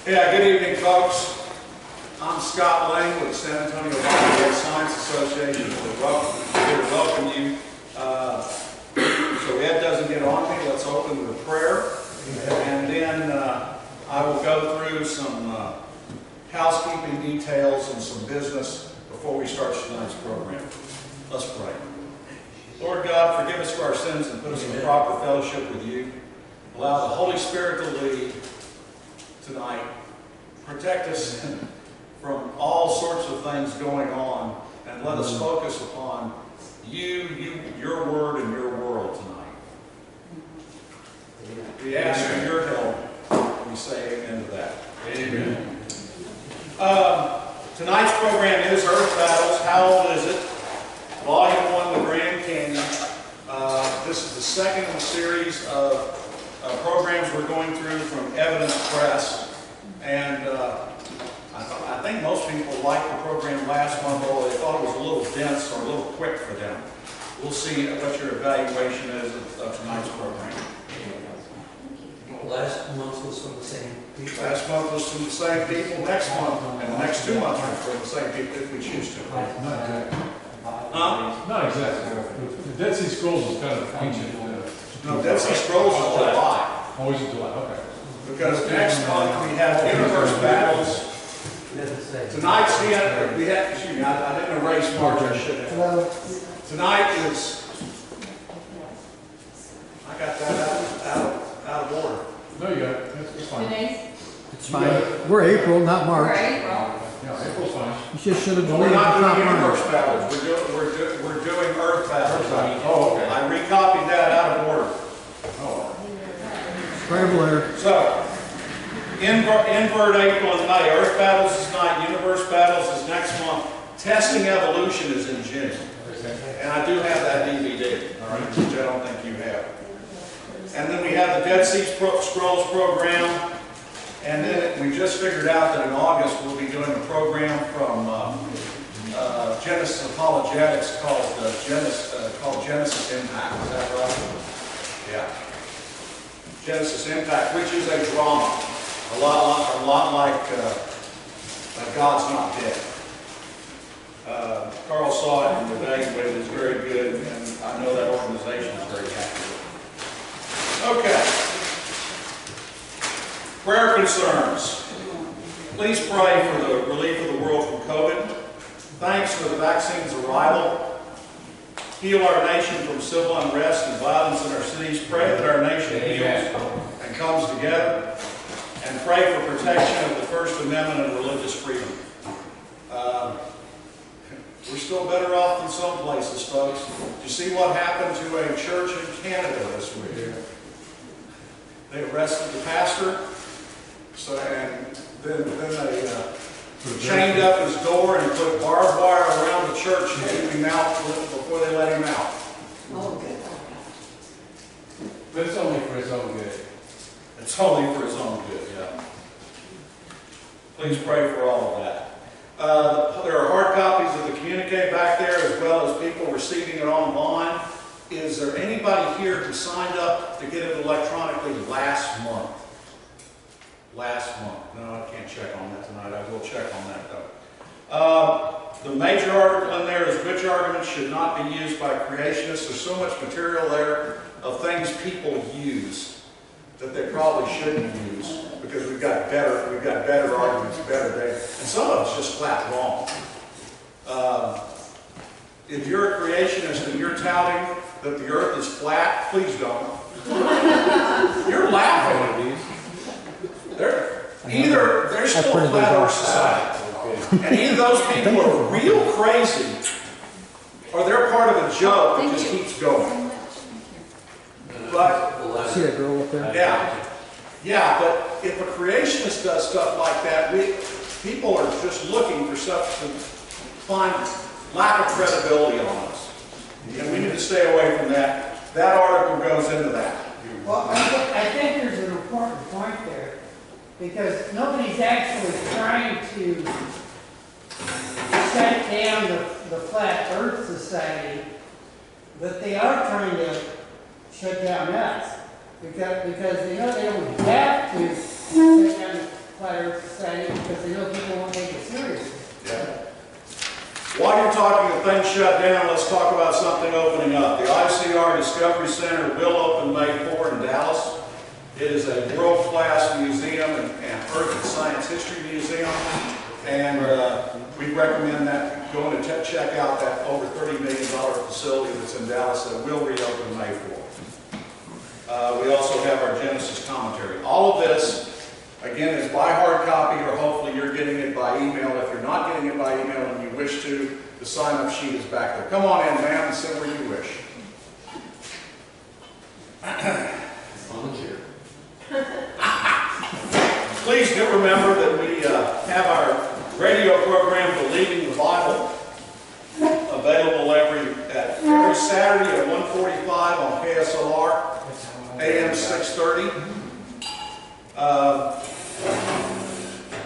Yeah, good evening, folks. I'm Scott Lane with the San Antonio Valley Science Association. We're here to welcome you. So Ed doesn't get on me, let's open with prayer. And then I will go through some housekeeping details and some business before we start tonight's program. Let's pray. Lord God, forgive us for our sins and put us in proper fellowship with you. Allow the Holy Spirit to lead tonight. Protect us from all sorts of things going on, and let us focus upon your word and your world tonight. We ask for your help. We say amen to that. Amen. Tonight's program is Earth Battles. How old is it? Volume 1, The Grand Canyon. This is the second in the series of programs we're going through from Evidence Press. And I think most people liked the program last month, although they thought it was a little dense or a little quick for them. We'll see what your evaluation is of tonight's program. Last month was from the same people. Last month was from the same people. Next month and the next 2 months are from the same people if we choose to. Not exactly. Huh? Not exactly. The Dead Sea Scrolls is kind of ancient. No, Dead Sea Scrolls is July. Always in July, okay. Because next month we have Universe Battles. Tonight's we had, excuse me, I didn't erase March, I should have. Tonight is, I got that out of order. No, you got it. It's fine. It's fine. We're April, not March. We're April. Yeah, April's fine. You just should have Well, deleted we're the not top doing line. Universe Battles, we're doing Earth Battles. Oh, okay. I recopied that out of order. Oh. Scramble there. So, invert April and May. Earth Battles is tonight. Universe Battles is next month. Testing Evolution is in June. And I do have that DVD, all right, which I don't think you have. And then we have the Dead Sea Scrolls program. And then we just figured out that in August we'll be doing a program from Genesis Apologetics called Genesis Impact. Is that right? Yeah. Genesis Impact, which is a drama. A lot like God's Not Dead. Carl saw it in the day, but it is very good, and I know that organization is very happy with it. Okay. Prayer concerns. Please pray for the relief of the world from COVID. Thanks for the vaccine's arrival. Heal our nation from civil unrest and violence in our cities. Pray that our nation heals and comes together. And pray for protection of the First Amendment and religious freedom. We're still better off than some places, folks. Did you see what happened to a church in Canada this week? They arrested the pastor, and then they chained up his door and put barbed wire around the church to keep him out before they let him out. Oh, good. But it's only for his own good. It's only for his own good, yeah. Please pray for all of that. There are hard copies of the communique back there, as well as people receiving it online. Is there anybody here who signed up to get it electronically last month? Last month. No, I can't check on that tonight. I will check on that, though. The major article in there is which arguments should not be used by creationists. There's so much material there of things people use that they probably shouldn't use, because we've got better arguments, better data, and some of it's just flat wrong. If you're a creationist and you're touting that the earth is flat, please don't. You're laughing. They're still flat earth society. And either those people are real crazy or they're part of a joke that just keeps going. But See that girl up there? yeah, but if a creationist does stuff like that, people are just looking for stuff to find lack of credibility on us. And we need to stay away from that. That article goes into that. Well, I think there's an important point there, because nobody's actually trying to shut down the Flat Earth Society, but they are trying to shut down us, because they know they don't have to shut down Flat Earth Society because they know people won't take it seriously. Yeah. While you're talking of things shut down, let's talk about something opening up. The ICR Discovery Center will open May 4 in Dallas. It is a world-class museum and Earth and Science History Museum, and we recommend that going to check out that over $30 million facility that's in Dallas that will reopen May 4. We also have our Genesis commentary. All of this, again, is by hard copy, or hopefully you're getting it by email. If you're not getting it by email and you wish to, the sign-up sheet is back there. Come on in, ma'am, and sit where you wish. Please do remember that we have our radio program, Believing the Bible, available every Saturday at 1:45 on KSLR, AM 630.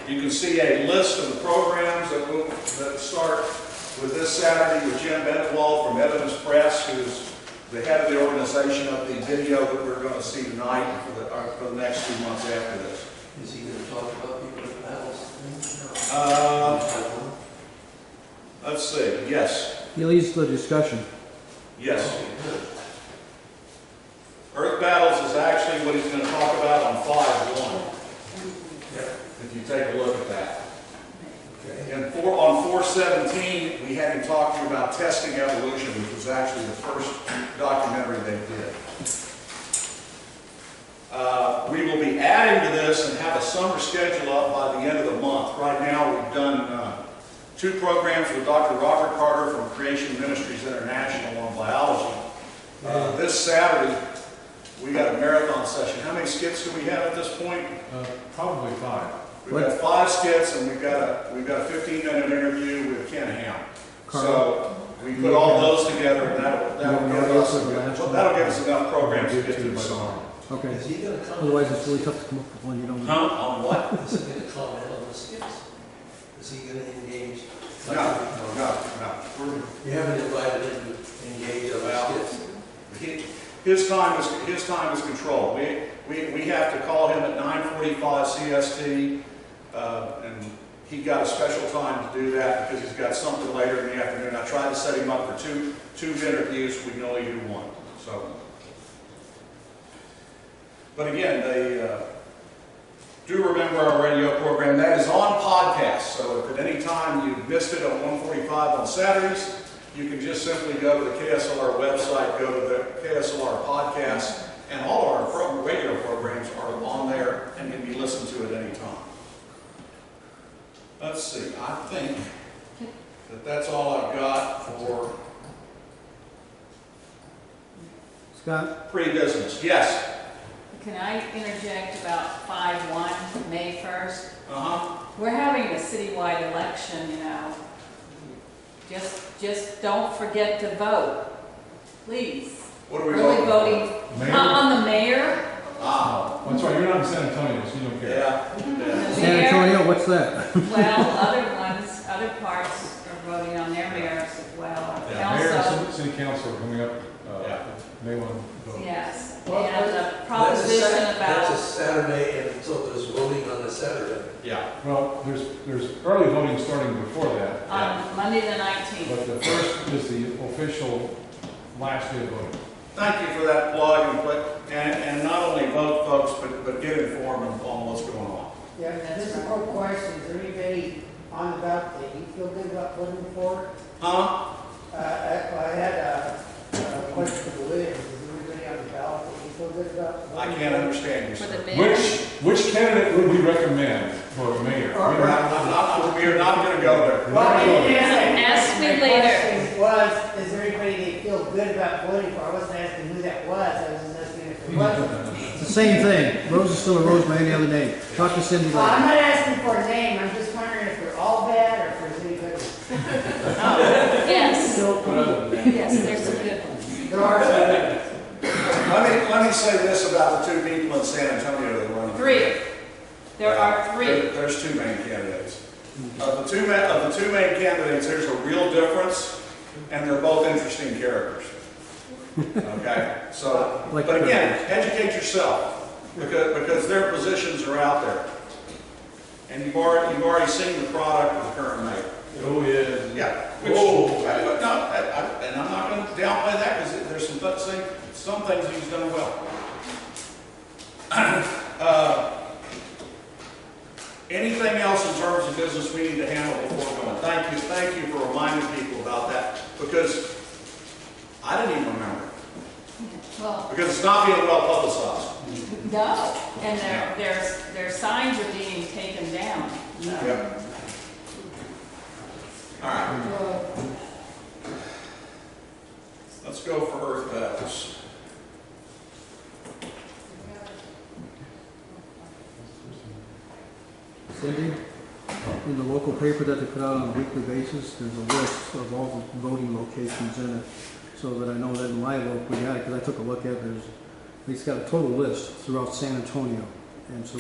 You can see a list of the programs that start with this Saturday with Jim Benetwald from Evidence Press, who's the head of the organization of the video that we're going to see tonight for the next 2 months after this. Is he going to talk about people in battles? Let's see. Yes. He leads the discussion. Yes. Earth Battles is actually what he's going to talk about on 5-1. If you take a look at that. And on 417, we had him talking about testing evolution, which was actually the first documentary they did. We will be adding to this and have a summer schedule up by the end of the month. Right now, we've done 2 programs with Dr. Robert Carter from Creation Ministries International on biology. This Saturday, we got a marathon session. How many skits do we have at this point? Probably 5. We've got 5 skits, and we've got a 15-minute interview with Ken Ham. So we put all those together, and that'll give us enough programs to get through the summer. Okay. Is he going to comment? Otherwise, it's really tough to come up with one you don't know. On what? Is he going to comment on the skits? Is he going to engage? No. You haven't invited him to engage on the skits? His time is controlled. We have to call him at 9:45 CST, and he got a special time to do that because he's got something later in the afternoon. I tried to set him up for two interviews. We can only do 1. So, but again, they do remember our radio program. That is on podcast. So if at any time you missed it on 1:45 on Saturdays, you can just simply go to the KSLR website, go to the KSLR podcast, and all of our radio programs are on there and can be listened to at any time. Let's see, I think that that's all I've got for Scott? pre-business. Yes? Can I interject about 5-1, May 1st? Uh-huh. We're having a citywide election, you know. Just don't forget to vote, please. What are we Early voting? voting on the mayor. Ah. That's right, you're not in San Antonio, so you don't care. Yeah. The San mayor. Antonio, what's that? Well, other parts are voting on their mayors as well. Yeah, And Mayor also, and city council are coming up, May 1 vote. yes, Well, and the That's proposition a about, Saturday, and so there's voting on the Saturday. Yeah. Well, there's early voting starting before that, on Monday the 19th. but the first is the official last day of voting. Thank you for that plug, and not only vote, folks, but get informed on what's going on. Yeah, this is a quick question. Is there anybody on the ballot that you feel good about voting for? Huh? I had a question for the Williams. Is anybody on the ballot that you feel good about? I can't understand you, For sir. the mayor. Which candidate would we recommend for mayor? We are not going to go there. Well, Ask me later. My question was, is there anybody that you feel good about voting for? I wasn't asking who that was. I was just asking if there wasn't. It's the same thing. Rose is still a rose by any other name. Talk to Cindy I'm later. not asking for a name. I'm just wondering if they're all bad or if there's anybody. Yes, yes, there's some good ones. There are some. Let me say this about the 2 people in San Antonio that are running. 3. There are 3. There's 2 main candidates. Of the two main candidates, there's a real difference, and they're both interesting characters. Okay, so, Like but again, educate yourself because their positions are out there. And you've already seen the product of the current mayor. Oh, yeah. Yeah. And I'm not going to downplay that because there's some things he's done well. Anything else in terms of business we need to handle before going? Thank you for reminding people about that because I didn't even remember. Well, Because it's not being well publicized. no, and their signs are being taken down. Yep. All right. Let's go for Earth Baptist. Cindy, in the local paper that they put out on a weekly basis, there's a list of all the voting locations in it, so that I know that in my local, we got it, because I took a look at it, it's got a total list throughout San Antonio, and so.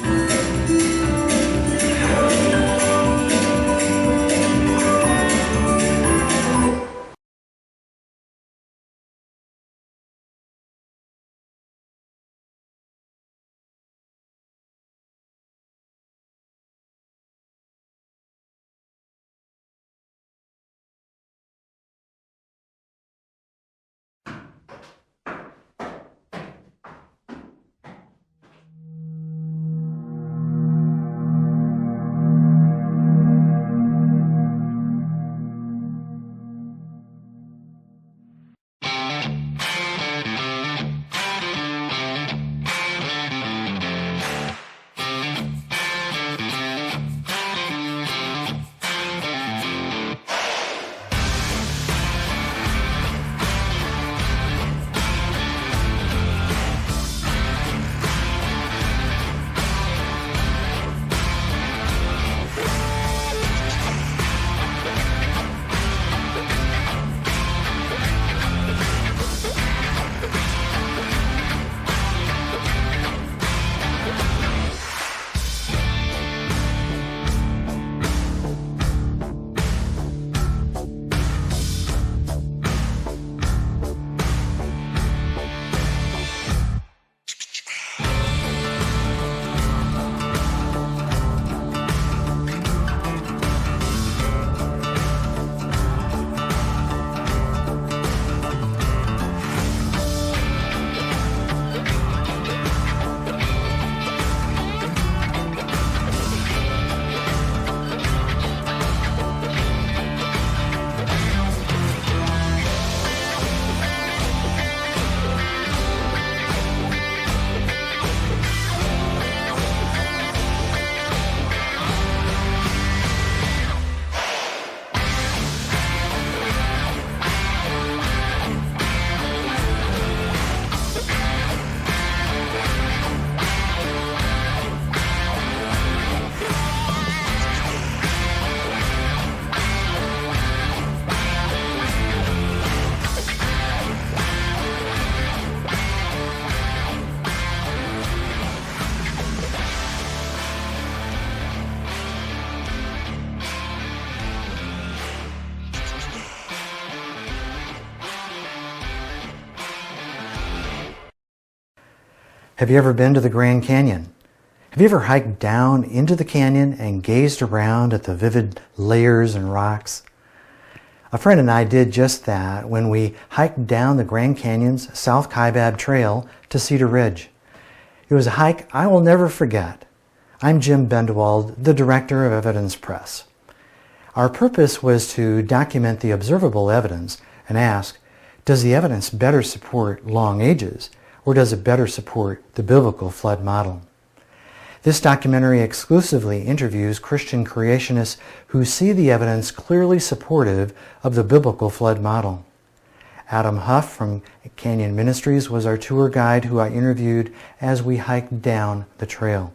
Have you ever been to the Grand Canyon? Have you ever hiked down into the canyon and gazed around at the vivid layers and rocks? A friend and I did just that when we hiked down the Grand Canyon's South Kaibab Trail to Cedar Ridge. It was a hike I will never forget. I'm Jim Bendewald, the Director of Evidence Press. Our purpose was to document the observable evidence and ask, does the evidence better support long ages, or does it better support the biblical flood model? This documentary exclusively interviews Christian creationists who see the evidence clearly supportive of the biblical flood model. Adam Huff from Canyon Ministries was our tour guide who I interviewed as we hiked down the trail.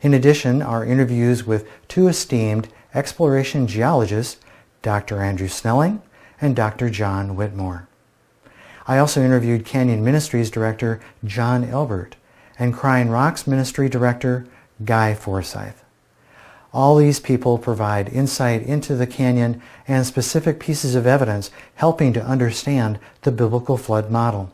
In addition, our interviews with two esteemed exploration geologists, Dr. Andrew Snelling and Dr. John Whitmore. I also interviewed Canyon Ministries Director John Elbert and Crying Rocks Ministry Director Guy Forsyth. All these people provide insight into the canyon and specific pieces of evidence helping to understand the biblical flood model.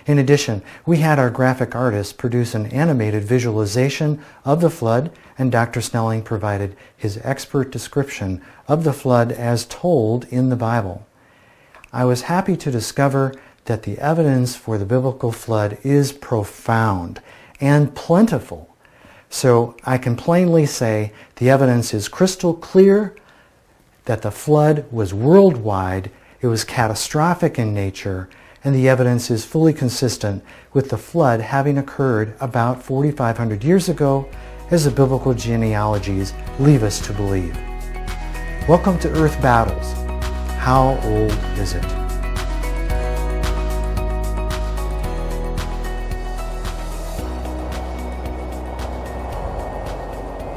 In addition, we had our graphic artist produce an animated visualization of the flood, and Dr. Snelling provided his expert description of the flood as told in the Bible. I was happy to discover that the evidence for the biblical flood is profound and plentiful. So I can plainly say the evidence is crystal clear that the flood was worldwide, it was catastrophic in nature, and the evidence is fully consistent with the flood having occurred about 4,500 years ago, as the biblical genealogies leave us to believe. Welcome to Earth Battles. How old is it?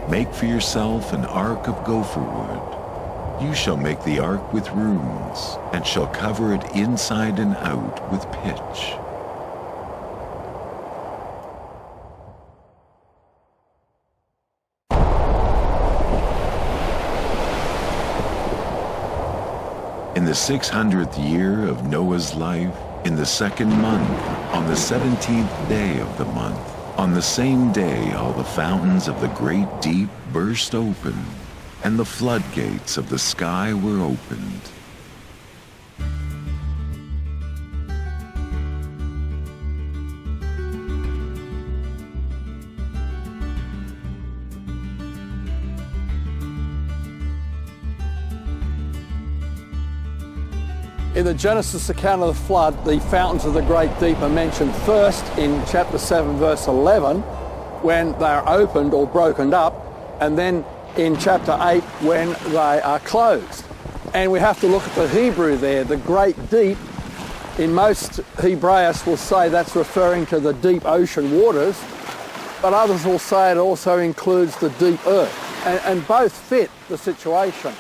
Make for yourself an ark of gopher wood. You shall make the ark with runes, and shall cover it inside and out with pitch. In the 600th year of Noah's life, in the 2nd month, on the 17th day of the month, on the same day all the fountains of the great deep burst open, and the floodgates of the sky were opened. In the Genesis account of the flood, the fountains of the great deep are mentioned first in chapter 7, verse 11, when they are opened or broken up, and then in chapter 8 when they are closed. And we have to look at the Hebrew there. The great deep, in most Hebraists will say that's referring to the deep ocean waters, but others will say it also includes the deep earth. And both fit the situation.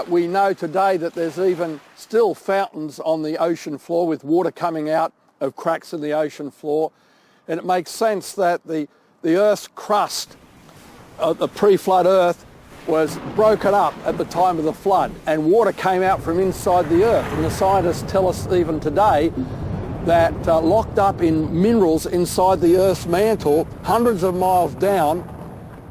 We know today that there's even still fountains on the ocean floor with water coming out of cracks in the ocean floor. And it makes sense that the Earth's crust, the pre-flood Earth, was broken up at the time of the flood, and water came out from inside the Earth. And the scientists tell us even today that locked up in minerals inside the Earth's mantle, hundreds of miles down,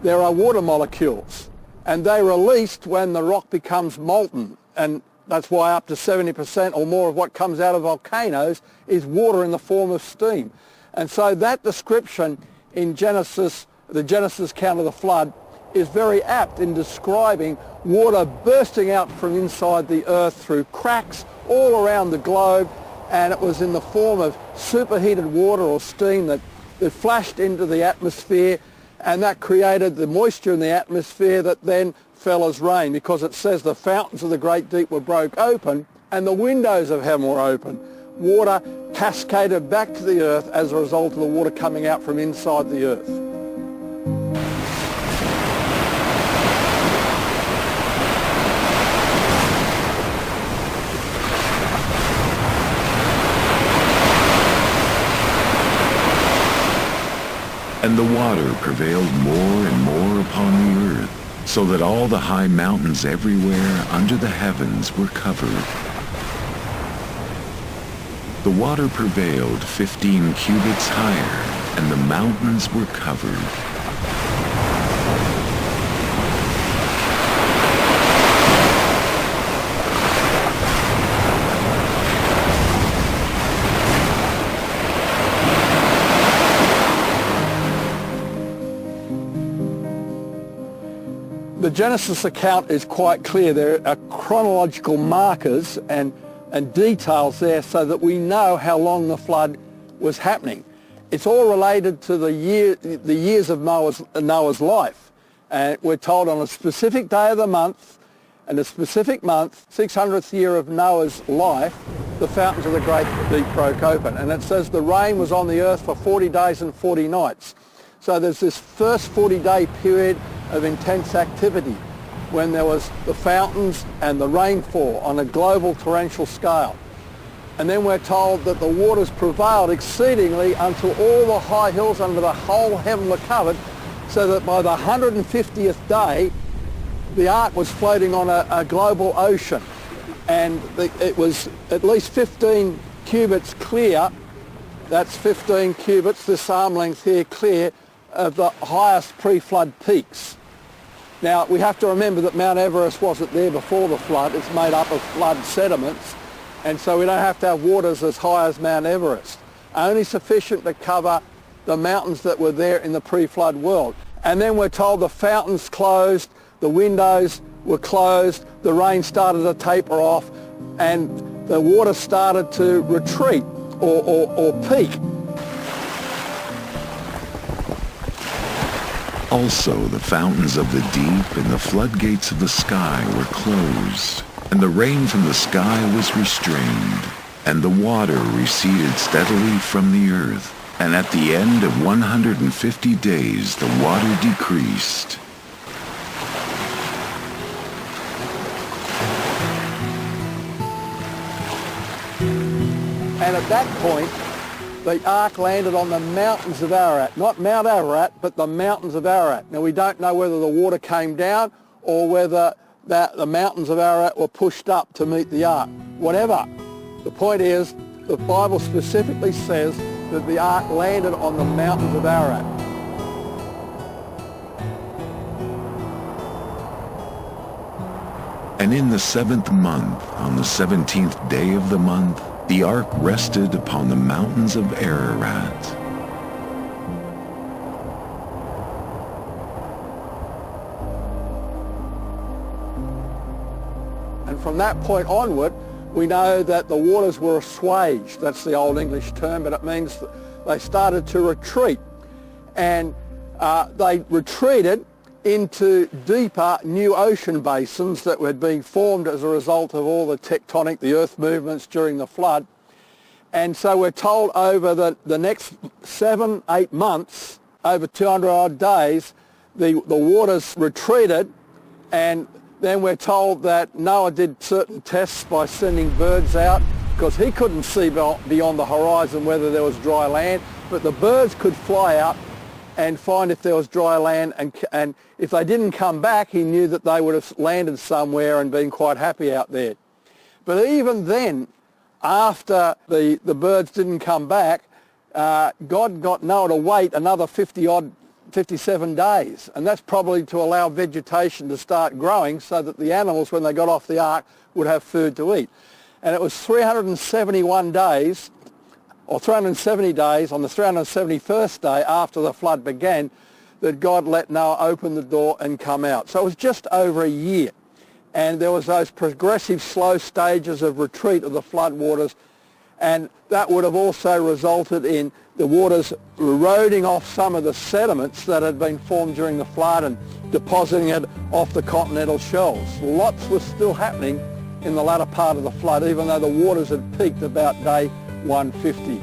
there are water molecules. And they released when the rock becomes molten. And that's why up to 70% or more of what comes out of volcanoes is water in the form of steam. And so that description in Genesis, the Genesis account of the flood, is very apt in describing water bursting out from inside the earth through cracks all around the globe. And it was in the form of superheated water or steam that flashed into the atmosphere, and that created the moisture in the atmosphere that then fell as rain, because it says the fountains of the great deep were broke open and the windows of heaven were open. Water cascaded back to the earth as a result of the water coming out from inside the earth. And the water prevailed more and more upon the earth, so that all the high mountains everywhere under the heavens were covered. The water prevailed 15 cubits higher, and the mountains were covered. The Genesis account is quite clear. There are chronological markers and details there so that we know how long the flood was happening. It's all related to the years of Noah's life. And we're told on a specific day of the month, and a specific month, 600th year of Noah's life, the fountains of the great deep broke open. And it says the rain was on the earth for 40 days and 40 nights. So there's this first 40-day period of intense activity when there was the fountains and the rainfall on a global torrential scale. And then we're told that the waters prevailed exceedingly until all the high hills under the whole heaven were covered, so that by the 150th day, the ark was floating on a global ocean. And it was at least 15 cubits clear That's 15 cubits, this arm length here, clear of the highest pre-flood peaks. Now, we have to remember that Mount Everest wasn't there before the flood. It's made up of flood sediments, and so we don't have to have waters as high as Mount Everest. Only sufficient to cover the mountains that were there in the pre-flood world. And then we're told the fountains closed, the windows were closed, the rain started to taper off, and the water started to retreat or peak. Also, the fountains of the deep and the floodgates of the sky were closed, and the rain from the sky was restrained, and the water receded steadily from the earth, and at the end of 150 days the water decreased. And at that point, the ark landed on the mountains of Ararat. Not Mount Ararat, but the mountains of Ararat. Now, we don't know whether the water came down or whether the mountains of Ararat were pushed up to meet the ark. Whatever. The point is, the Bible specifically says that the ark landed on the mountains of Ararat. And in the 7th month, on the 17th day of the month, the ark rested upon the mountains of Ararat. And from that point onward, we know that the waters were assuaged. That's the Old English term, but it means that they started to retreat. And they retreated into deeper new ocean basins that were being formed as a result of all the tectonic, the earth movements during the flood. And so we're told over the next 7-8 months, over 200 odd days, the waters retreated, and then we're told that Noah did certain tests by sending birds out, because he couldn't see beyond the horizon whether there was dry land, but the birds could fly out and find if there was dry land, and if they didn't come back, he knew that they would have landed somewhere and been quite happy out there. But even then, after the birds didn't come back, God got Noah to wait another 57 days, and that's probably to allow vegetation to start growing so that the animals, when they got off the ark, would have food to eat. And it was 371 days, or 370 days, on the 371st day after the flood began, that God let Noah open the door and come out. So it was just over a year. And there was those progressive slow stages of retreat of the flood waters, and that would have also resulted in the waters eroding off some of the sediments that had been formed during the flood and depositing it off the continental shelves. Lots was still happening in the latter part of the flood, even though the waters had peaked about day 150.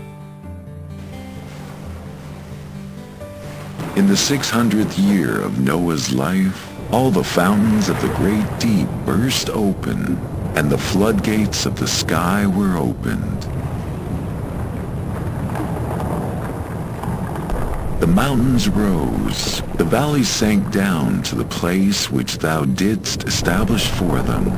In the 600th year of Noah's life, all the fountains of the great deep burst open, and the floodgates of the sky were opened. The mountains rose, the valleys sank down to the place which thou didst establish for them.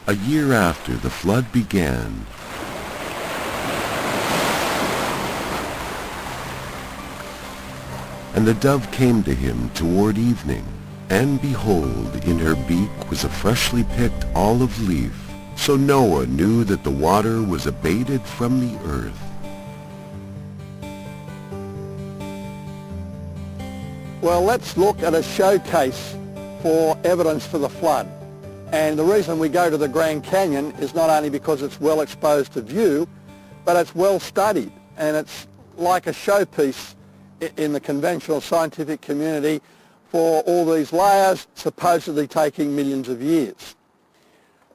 A year after the flood began, and the dove came to him toward evening, and behold, in her beak was a freshly picked olive leaf. So Noah knew that the water was abated from the earth. Well, let's look at a showcase for evidence for the flood. And the reason we go to the Grand Canyon is not only because it's well exposed to view, but it's well studied, and it's like a showpiece in the conventional scientific community for all these layers supposedly taking millions of years.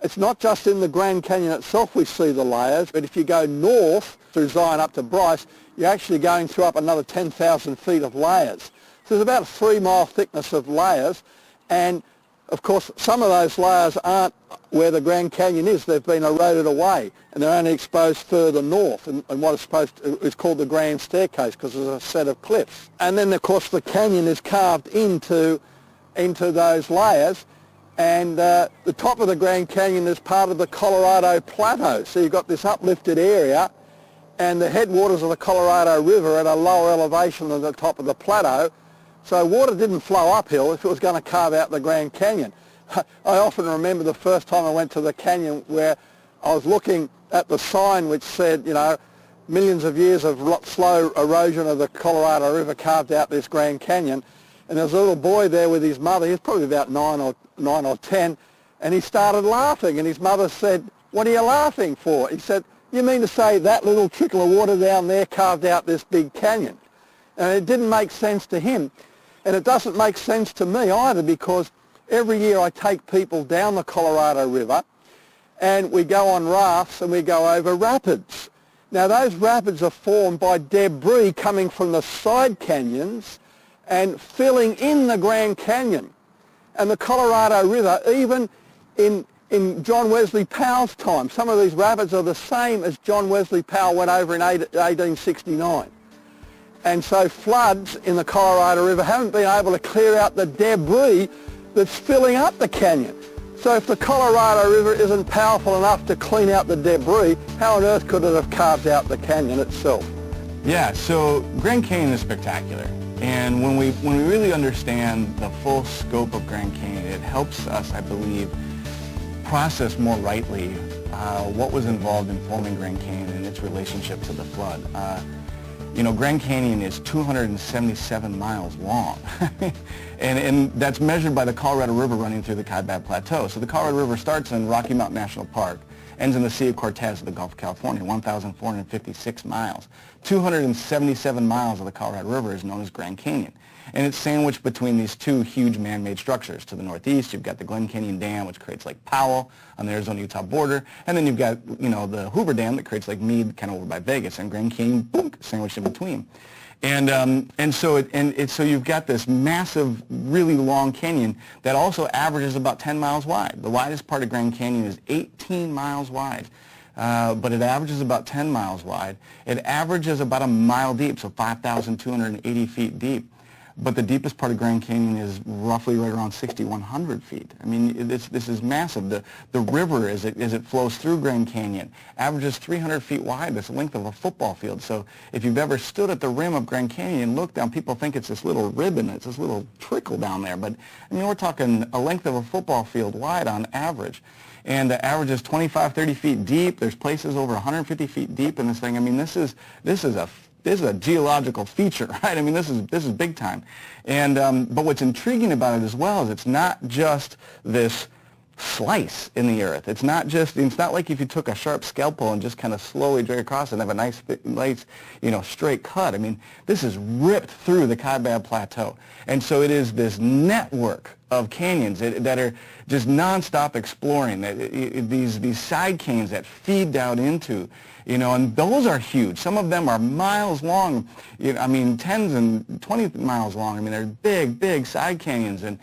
It's not just in the Grand Canyon itself we see the layers, but if you go north through Zion up to Bryce, you're actually going through up another 10,000 feet of layers. So there's about a 3-mile thickness of layers, and of course, some of those layers aren't where the Grand Canyon is. They've been eroded away, and they're only exposed further north in what is called the Grand Staircase, because there's a set of cliffs. And then, of course, the canyon is carved into those layers, and the top of the Grand Canyon is part of the Colorado Plateau. So you've got this uplifted area, and the headwaters of the Colorado River at a lower elevation than the top of the plateau. So water didn't flow uphill if it was going to carve out the Grand Canyon. I often remember the first time I went to the canyon where I was looking at the sign which said, you know, millions of years of slow erosion of the Colorado River carved out this Grand Canyon. And there was a little boy there with his mother. He was probably about 9 or 10, and he started laughing. And his mother said, "What are you laughing for?" He said, "You mean to say that little trickle of water down there carved out this big canyon?" And it didn't make sense to him. And it doesn't make sense to me either, because every year I take people down the Colorado River and we go on rafts and we go over rapids. Now those rapids are formed by debris coming from the side canyons and filling in the Grand Canyon. And the Colorado River, even in John Wesley Powell's time, some of these rapids are the same as John Wesley Powell went over in 1869. And so floods in the Colorado River haven't been able to clear out the debris that's filling up the canyon. So if the Colorado River isn't powerful enough to clean out the debris, how on earth could it have carved out the canyon itself? Yeah, so Grand Canyon is spectacular. And when we really understand the full scope of Grand Canyon, it helps us, I believe, process more rightly what was involved in forming Grand Canyon and its relationship to the flood. You know, Grand Canyon is 277 miles long, and that's measured by the Colorado River running through the Kaibab Plateau. So the Colorado River starts in Rocky Mountain National Park, ends in the Sea of Cortez of the Gulf of California, 1,456 miles. 277 miles of the Colorado River is known as Grand Canyon. And it's sandwiched between these two huge man-made structures. To the northeast, you've got the Glen Canyon Dam, which creates Lake Powell on the Arizona-Utah border. And then you've got, you know, the Hoover Dam that creates Lake Mead kind of over by Vegas. And Grand Canyon, boom, sandwiched in between. So you've got this massive, really long canyon that also averages about 10 miles wide. The widest part of Grand Canyon is 18 miles wide. But it averages about 10 miles wide. It averages about a mile deep, so 5,280 feet deep. But the deepest part of Grand Canyon is roughly right around 6,100 feet. I mean, this is massive. The river, as it flows through Grand Canyon, averages 300 feet wide. That's the length of a football field. So if you've ever stood at the rim of Grand Canyon and looked down, people think it's this little ribbon, it's this little trickle down there. But, I mean, we're talking a length of a football field wide on average. And the average is 25, 30 feet deep. There's places over 150 feet deep in this thing. I mean, this is a geological feature, right? I mean, this is big time. And but what's intriguing about it as well is it's not just this slice in the earth. It's not like if you took a sharp scalpel and just kind of slowly drag across and have a nice, you know, straight cut. I mean, this is ripped through the Kaibab Plateau. And so it is this network of canyons that are just nonstop exploring. These side canyons that feed down into, you know, and those are huge. Some of them are miles long. I mean, 10s and 20 miles long. I mean, they're big, big side canyons, and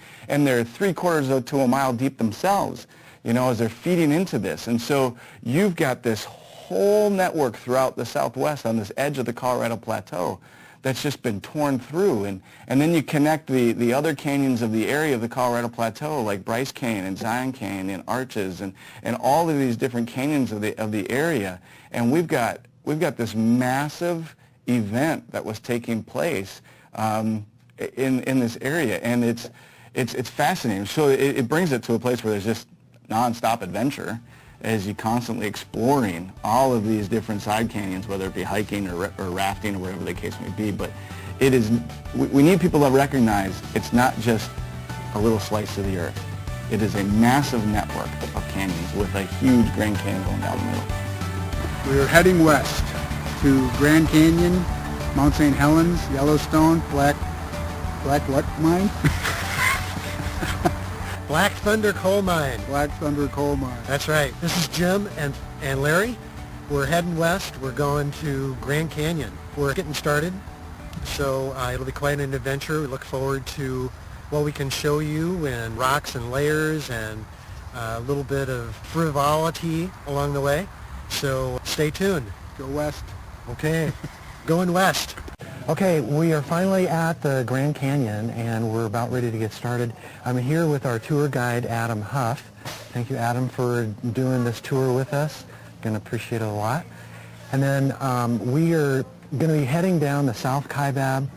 they're 3/4 to a mile deep themselves, you know, as they're feeding into this. And so you've got this whole network throughout the Southwest on this edge of the Colorado Plateau that's just been torn through. And then you connect the other canyons of the area of the Colorado Plateau, like Bryce Canyon and Zion Canyon and Arches and all of these different canyons of the area. And we've got this massive event that was taking place in this area, and it's fascinating. So it brings it to a place where there's just nonstop adventure as you constantly exploring all of these different side canyons, whether it be hiking or rafting or whatever the case may be. But it is, we need people to recognize it's not just a little slice of the earth. It is a massive network of canyons with a huge Grand Canyon going down the middle. We're heading west to Grand Canyon, Mount St. Helens, Yellowstone, Black what mine? Black Thunder Coal Mine. Black Thunder Coal Mine. That's right. This is Jim and Larry. We're heading west. We're going to Grand Canyon. We're getting started, so it'll be quite an adventure. We look forward to what we can show you in rocks and layers and a little bit of frivolity along the way. So stay tuned. Go west. Okay, going west. Okay, we are finally at the Grand Canyon and we're about ready to get started. I'm here with our tour guide, Adam Huff. Thank you, Adam, for doing this tour with us. Going to appreciate it a lot. And then we are going to be heading down the South Kaibab.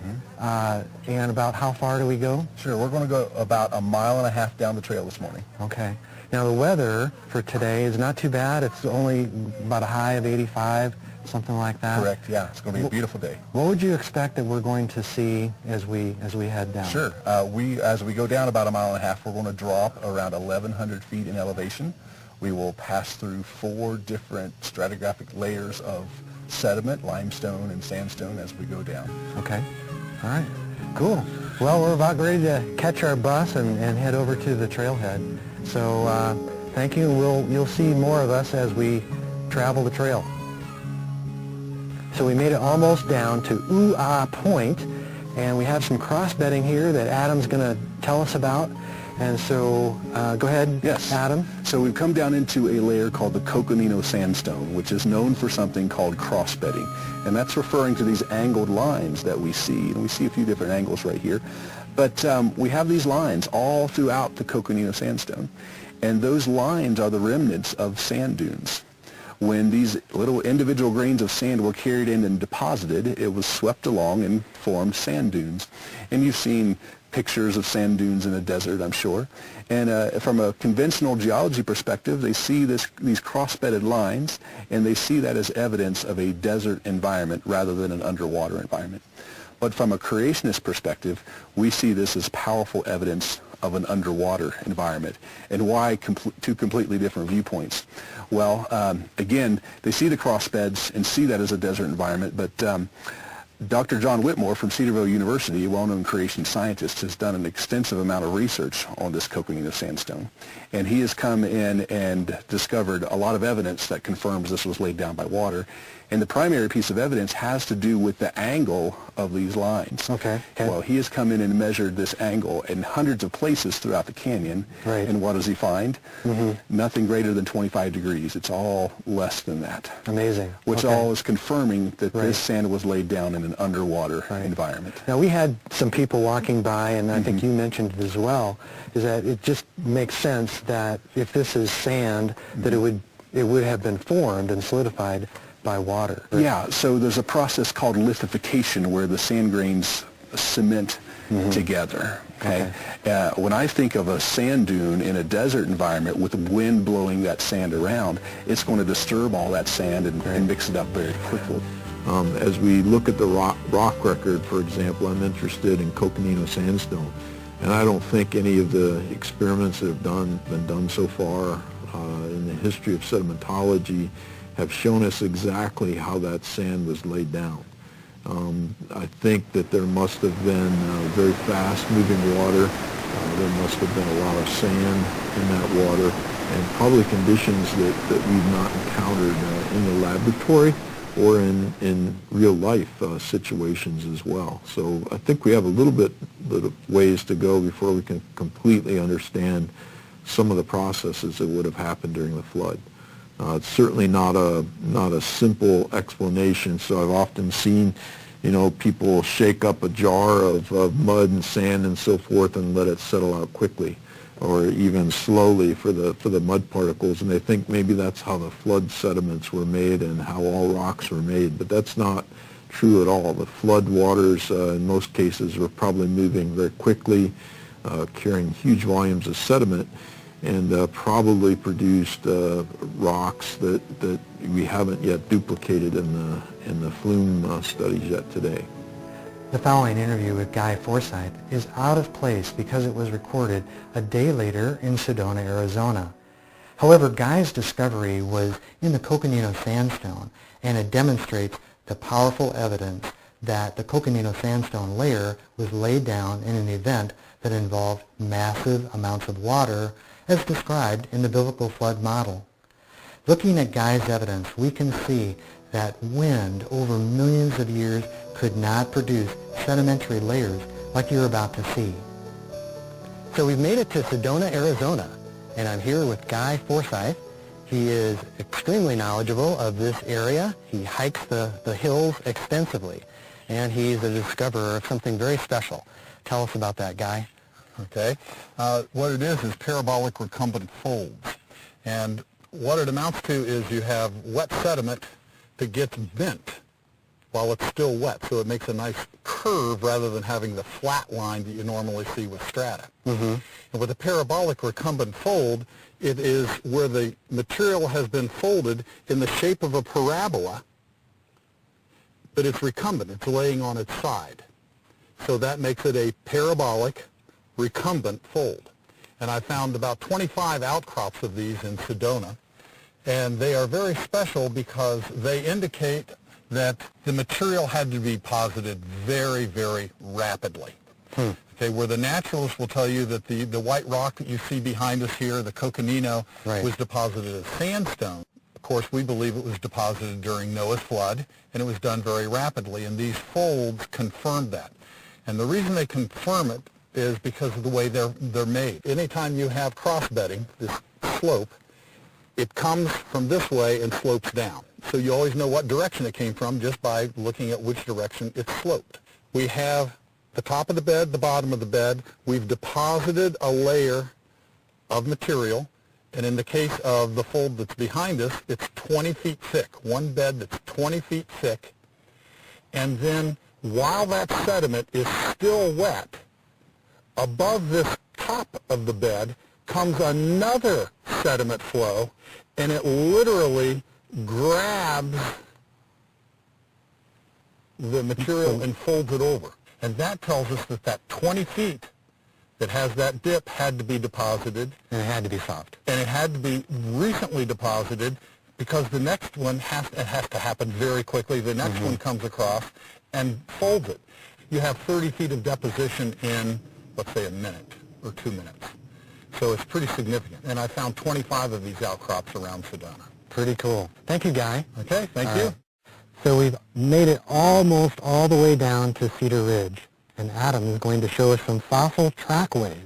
And about how far do we go? Sure, we're going to go about 1.5 miles down the trail this morning. Okay. Now the weather for today is not too bad. It's only about a high of 85, something like that. Correct, yeah. It's going to be a beautiful day. What would you expect that we're going to see as we head down? Sure. As we go down about 1.5 miles, we're going to drop around 1,100 feet in elevation. We will pass through 4 different stratigraphic layers of sediment, limestone and sandstone as we go down. Okay. All right. Cool. Well, we're about ready to catch our bus and head over to the trailhead. So thank you. You'll see more of us as we travel the trail. So we made it almost down to Ooh-Ah Point, and we have some cross-bedding here that Adam's going to tell us about. And so go ahead, yes, Adam. So we've come down into a layer called the Coconino Sandstone, which is known for something called cross-bedding. And that's referring to these angled lines that we see. And we see a few different angles right here. But we have these lines all throughout the Coconino Sandstone. And those lines are the remnants of sand dunes. When these little individual grains of sand were carried in and deposited, it was swept along and formed sand dunes. And you've seen pictures of sand dunes in a desert, I'm sure. And from a conventional geology perspective, they see these cross-bedded lines, and they see that as evidence of a desert environment rather than an underwater environment. But from a creationist perspective, we see this as powerful evidence of an underwater environment. And why two completely different viewpoints? Well, again, they see the crossbeds and see that as a desert environment, but Dr. John Whitmore from Cedarville University, a well-known creation scientist, has done an extensive amount of research on this Coconino Sandstone. And he has come in and discovered a lot of evidence that confirms this was laid down by water. And the primary piece of evidence has to do with the angle of these lines. Okay. Well, he has come in and measured this angle in hundreds of places throughout the canyon. Right. And what does he find? Nothing greater than 25 degrees. It's all less than that. Amazing. Which Okay. all is confirming that Right. this sand was laid down in an underwater environment. Now we had some people walking by, and I think you mentioned it as well, is that it just makes sense that if this is sand, that it would have been formed and solidified by water. Yeah, so there's a process called lithification where the sand grains cement together. Okay. When I think of a sand dune in a desert environment with wind blowing that sand around, it's going to disturb all that sand and mix it up very quickly. As we look at the rock record, for example, I'm interested in Coconino Sandstone. And I don't think any of the experiments that have been done so far in the history of sedimentology have shown us exactly how that sand was laid down. I think that there must have been very fast-moving water. There must have been a lot of sand in that water, and probably conditions that we've not encountered in the laboratory or in real-life situations as well. So I think we have a little bit of ways to go before we can completely understand some of the processes that would have happened during the flood. It's certainly not a simple explanation. So I've often seen, people shake up a jar of mud and sand and so forth and let it settle out quickly, or even slowly for the mud particles, and they think maybe that's how the flood sediments were made and how all rocks were made. But that's not true at all. The flood waters, in most cases, were probably moving very quickly, carrying huge volumes of sediment, and probably produced rocks that we haven't yet duplicated in the flume studies yet today. The following interview with Guy Forsyth is out of place because it was recorded a day later in Sedona, Arizona. However, Guy's discovery was in the Coconino Sandstone, and it demonstrates the powerful evidence that the Coconino Sandstone layer was laid down in an event that involved massive amounts of water as described in the biblical flood model. Looking at Guy's evidence, we can see that wind over millions of years could not produce sedimentary layers like you're about to see. So we've made it to Sedona, Arizona, and I'm here with Guy Forsyth. He is extremely knowledgeable of this area. He hikes the hills extensively, and he's a discoverer of something very special. Tell us about that, Guy. Okay. What it is parabolic recumbent folds. And what it amounts to is you have wet sediment that gets bent while it's still wet, so it makes a nice curve rather than having the flat line that you normally see with strata. And with a parabolic recumbent fold, it is where the material has been folded in the shape of a parabola, but it's recumbent, it's laying on its side. So that makes it a parabolic recumbent fold. And I found about 25 outcrops of these in Sedona, and they are very special because they indicate that the material had to be deposited very, very rapidly. Okay, where the naturalists will tell you that the white rock that you see behind us here, the coconino, was deposited as sandstone. Of course, we believe it was deposited during Noah's flood, and it was done very rapidly, and these folds confirmed that. And the reason they confirm it is because of the way they're made. Anytime you have cross-bedding, this slope, it comes from this way and slopes down. So you always know what direction it came from just by looking at which direction it sloped. We have the top of the bed, the bottom of the bed. We've deposited a layer of material, and in the case of the fold that's behind us, it's 20 feet thick, one bed that's 20 feet thick. And then while that sediment is still wet, above this top of the bed comes another sediment flow, and it literally grabs the material and folds it over. And that tells us that that 20 feet that has that dip had to be deposited. And it had to be soft. And it had to be recently deposited because the next one has to happen very quickly. The next one comes across and folds it. You have 30 feet of deposition in, let's say, a minute or 2 minutes. So it's pretty significant. And I found 25 of these outcrops around Sedona. Pretty cool. Thank you, Guy. Okay, thank you. So we've made it almost all the way down to Cedar Ridge, and Adam is going to show us some fossil trackways.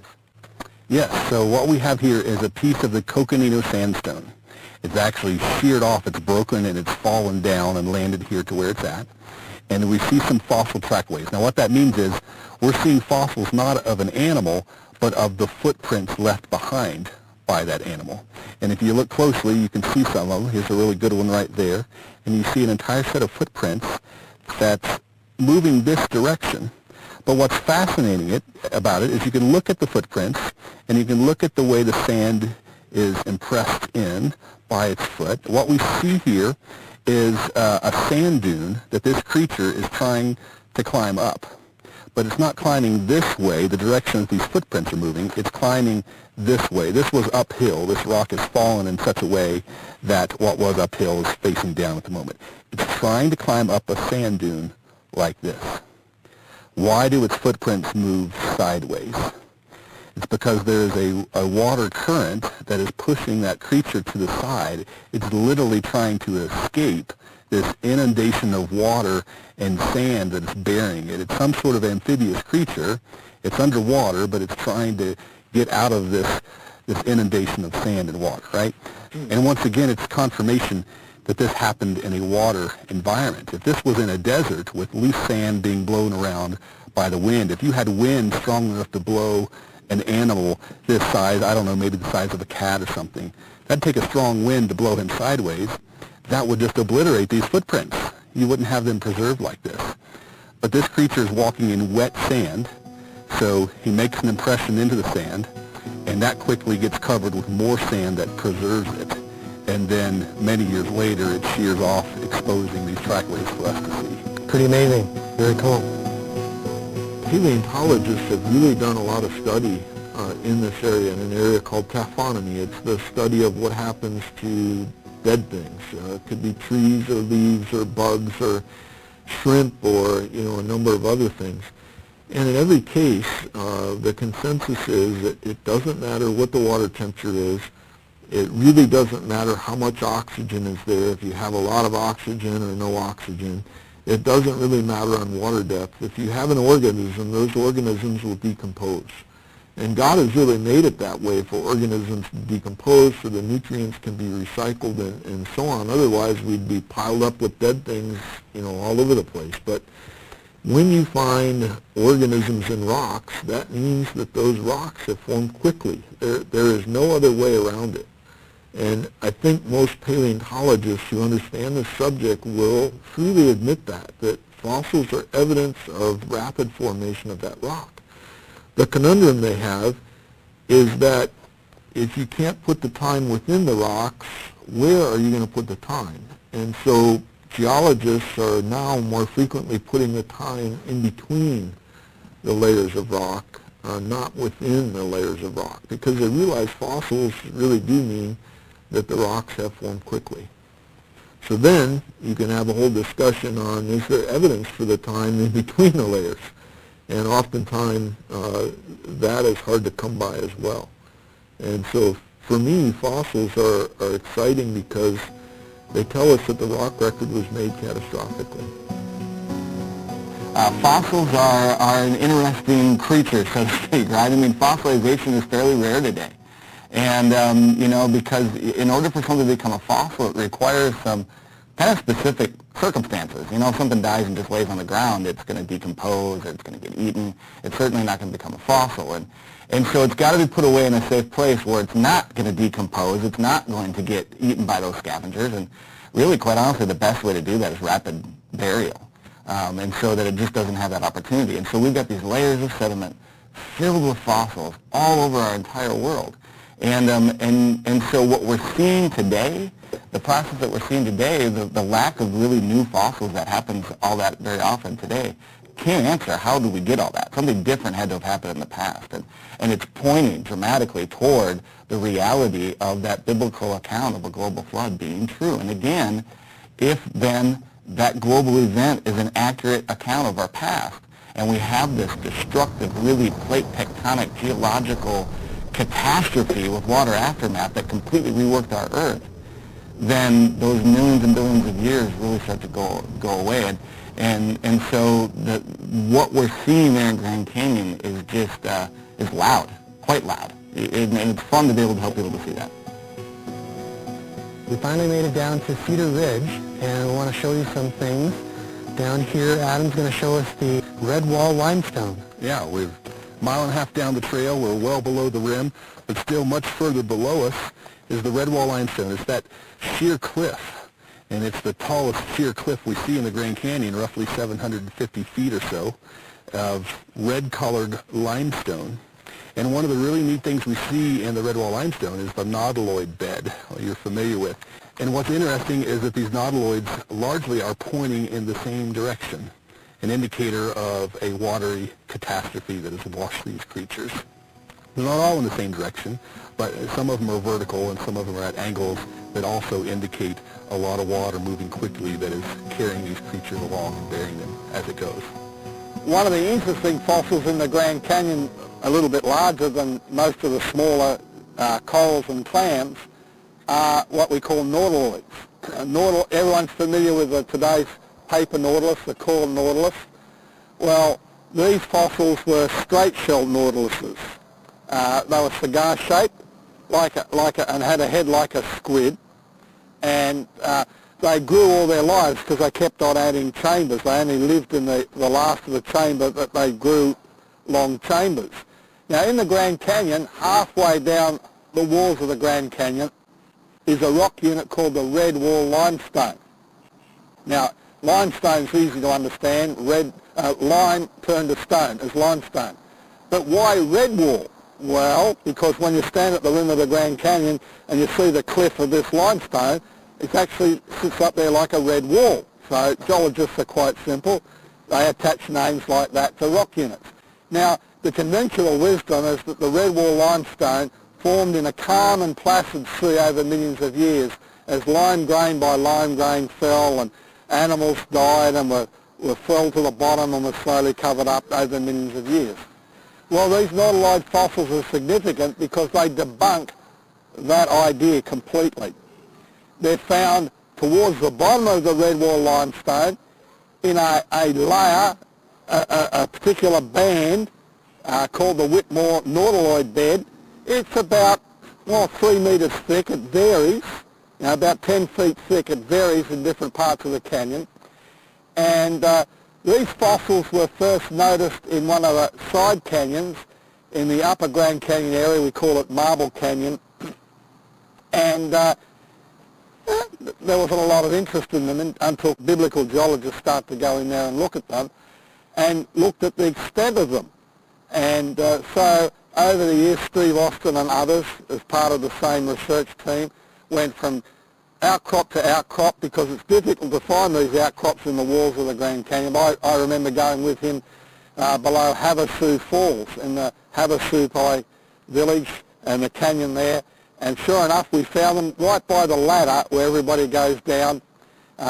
Yes, so what we have here is a piece of the coconino sandstone. It's actually sheared off, it's broken, and it's fallen down and landed here to where it's at. And we see some fossil trackways. Now what that means is we're seeing fossils not of an animal, but of the footprints left behind by that animal. And if you look closely, you can see some of them. Here's a really good one right there. And you see an entire set of footprints that's moving this direction. But what's fascinating about it is you can look at the footprints, and you can look at the way the sand is impressed in by its foot. What we see here is a sand dune that this creature is trying to climb up. But it's not climbing this way, the direction that these footprints are moving. It's climbing this way. This was uphill. This rock has fallen in such a way that what was uphill is facing down at the moment. It's trying to climb up a sand dune like this. Why do its footprints move sideways? It's because there is a water current that is pushing that creature to the side. It's literally trying to escape this inundation of water and sand that is bearing it. It's some sort of amphibious creature. It's underwater, but it's trying to get out of this inundation of sand and water, right? And once again, it's confirmation that this happened in a water environment. If this was in a desert with loose sand being blown around by the wind, if you had wind strong enough to blow an animal this size, I don't know, maybe the size of a cat or something, that'd take a strong wind to blow him sideways. That would just obliterate these footprints. You wouldn't have them preserved like this. But this creature is walking in wet sand, so he makes an impression into the sand, and that quickly gets covered with more sand that preserves it. And then many years later, it shears off, exposing these trackways for us to see. Pretty amazing. Very cool. Paleontologists have really done a lot of study in this area, in an area called taphonomy. It's the study of what happens to dead things. It could be trees or leaves or bugs or shrimp or, a number of other things. And in every case, the consensus is that it doesn't matter what the water temperature is. It really doesn't matter how much oxygen is there, if you have a lot of oxygen or no oxygen. It doesn't really matter on water depth. If you have an organism, those organisms will decompose. And God has really made it that way for organisms to decompose so the nutrients can be recycled and so on. Otherwise, we'd be piled up with dead things, all over the place. But when you find organisms in rocks, that means that those rocks have formed quickly. There is no other way around it. And I think most paleontologists who understand this subject will freely admit that fossils are evidence of rapid formation of that rock. The conundrum they have is that if you can't put the time within the rocks, where are you going to put the time? And so geologists are now more frequently putting the time in between the layers of rock, not within the layers of rock, because they realize fossils really do mean that the rocks have formed quickly. So then you can have a whole discussion on, is there evidence for the time in between the layers? And oftentimes that is hard to come by as well. And so for me, fossils are exciting because they tell us that the rock record was made catastrophically. Fossils are an interesting creature, so to speak, right? I mean, fossilization is fairly rare today. And, because in order for something to become a fossil, it requires some kind of specific circumstances. If something dies and just lays on the ground, it's going to decompose, or it's going to get eaten. It's certainly not going to become a fossil. And so it's got to be put away in a safe place where it's not going to decompose, it's not going to get eaten by those scavengers. And really, quite honestly, the best way to do that is rapid burial, and so that it just doesn't have that opportunity. And so we've got these layers of sediment filled with fossils all over our entire world. And so what we're seeing today, the process that we're seeing today, the lack of really new fossils that happens all that very often today, can't answer how do we get all that. Something different had to have happened in the past. And it's pointing dramatically toward the reality of that biblical account of a global flood being true. And again, if then that global event is an accurate account of our past, and we have this destructive, really plate tectonic geological catastrophe with water aftermath that completely reworked our Earth, then those millions and billions of years really start to go away. And so what we're seeing there in Grand Canyon is just is loud, quite loud. And it's fun to be able to help people to see that. We finally made it down to Cedar Ridge, and we want to show you some things. Down here, Adam's going to show us the red wall limestone. Yeah, we're a mile and a half down the trail. We're well below the rim, but still much further below us is the red wall limestone. It's that sheer cliff, and it's the tallest sheer cliff we see in the Grand Canyon, roughly 750 feet or so, of red-colored limestone. And one of the really neat things we see in the red wall limestone is the nautiloid bed, you're familiar with. And what's interesting is that these nautiloids largely are pointing in the same direction, an indicator of a watery catastrophe that has washed these creatures. They're not all in the same direction, but some of them are vertical and some of them are at angles that also indicate a lot of water moving quickly that is carrying these creatures along and burying them as it goes. One of the interesting fossils in the Grand Canyon, a little bit larger than most of the smaller corals and clams, are what we call nautiloids. Everyone's familiar with today's paper nautilus, the coral nautilus. Well, these fossils were straight-shelled nautiluses. They were cigar-shaped, and had a head like a squid, and they grew all their lives because they kept on adding chambers. They only lived in the last of the chamber, but they grew long chambers. Now, in the Grand Canyon, halfway down the walls of the Grand Canyon, is a rock unit called the red wall limestone. Now, limestone's easy to understand. Lime turned to stone is limestone. But why red wall? Well, because when you stand at the rim of the Grand Canyon and you see the cliff of this limestone, it actually sits up there like a red wall. So geologists are quite simple. They attach names like that to rock units. Now, the conventional wisdom is that the red wall limestone formed in a calm and placid sea over millions of years as lime grain by lime grain fell and animals died and were fell to the bottom and were slowly covered up over millions of years. Well, these nautiloid fossils are significant because they debunk that idea completely. They're found towards the bottom of the red wall limestone in a layer, a particular band called the Whitmore Nautiloid bed. It's about, 3 metres thick. It varies, about 10 feet thick. It varies in different parts of the canyon. And these fossils were first noticed in one of the side canyons in the upper Grand Canyon area. We call it Marble Canyon. And there wasn't a lot of interest in them until biblical geologists start to go in there and look at them, and looked at the extent of them. And so over the years, Steve Austin and others, as part of the same research team, went from outcrop to outcrop, because it's difficult to find these outcrops in the walls of the Grand Canyon. I remember going with him below Havasu Falls in the Havasupai village and the canyon there, and sure enough we found them right by the ladder where everybody goes down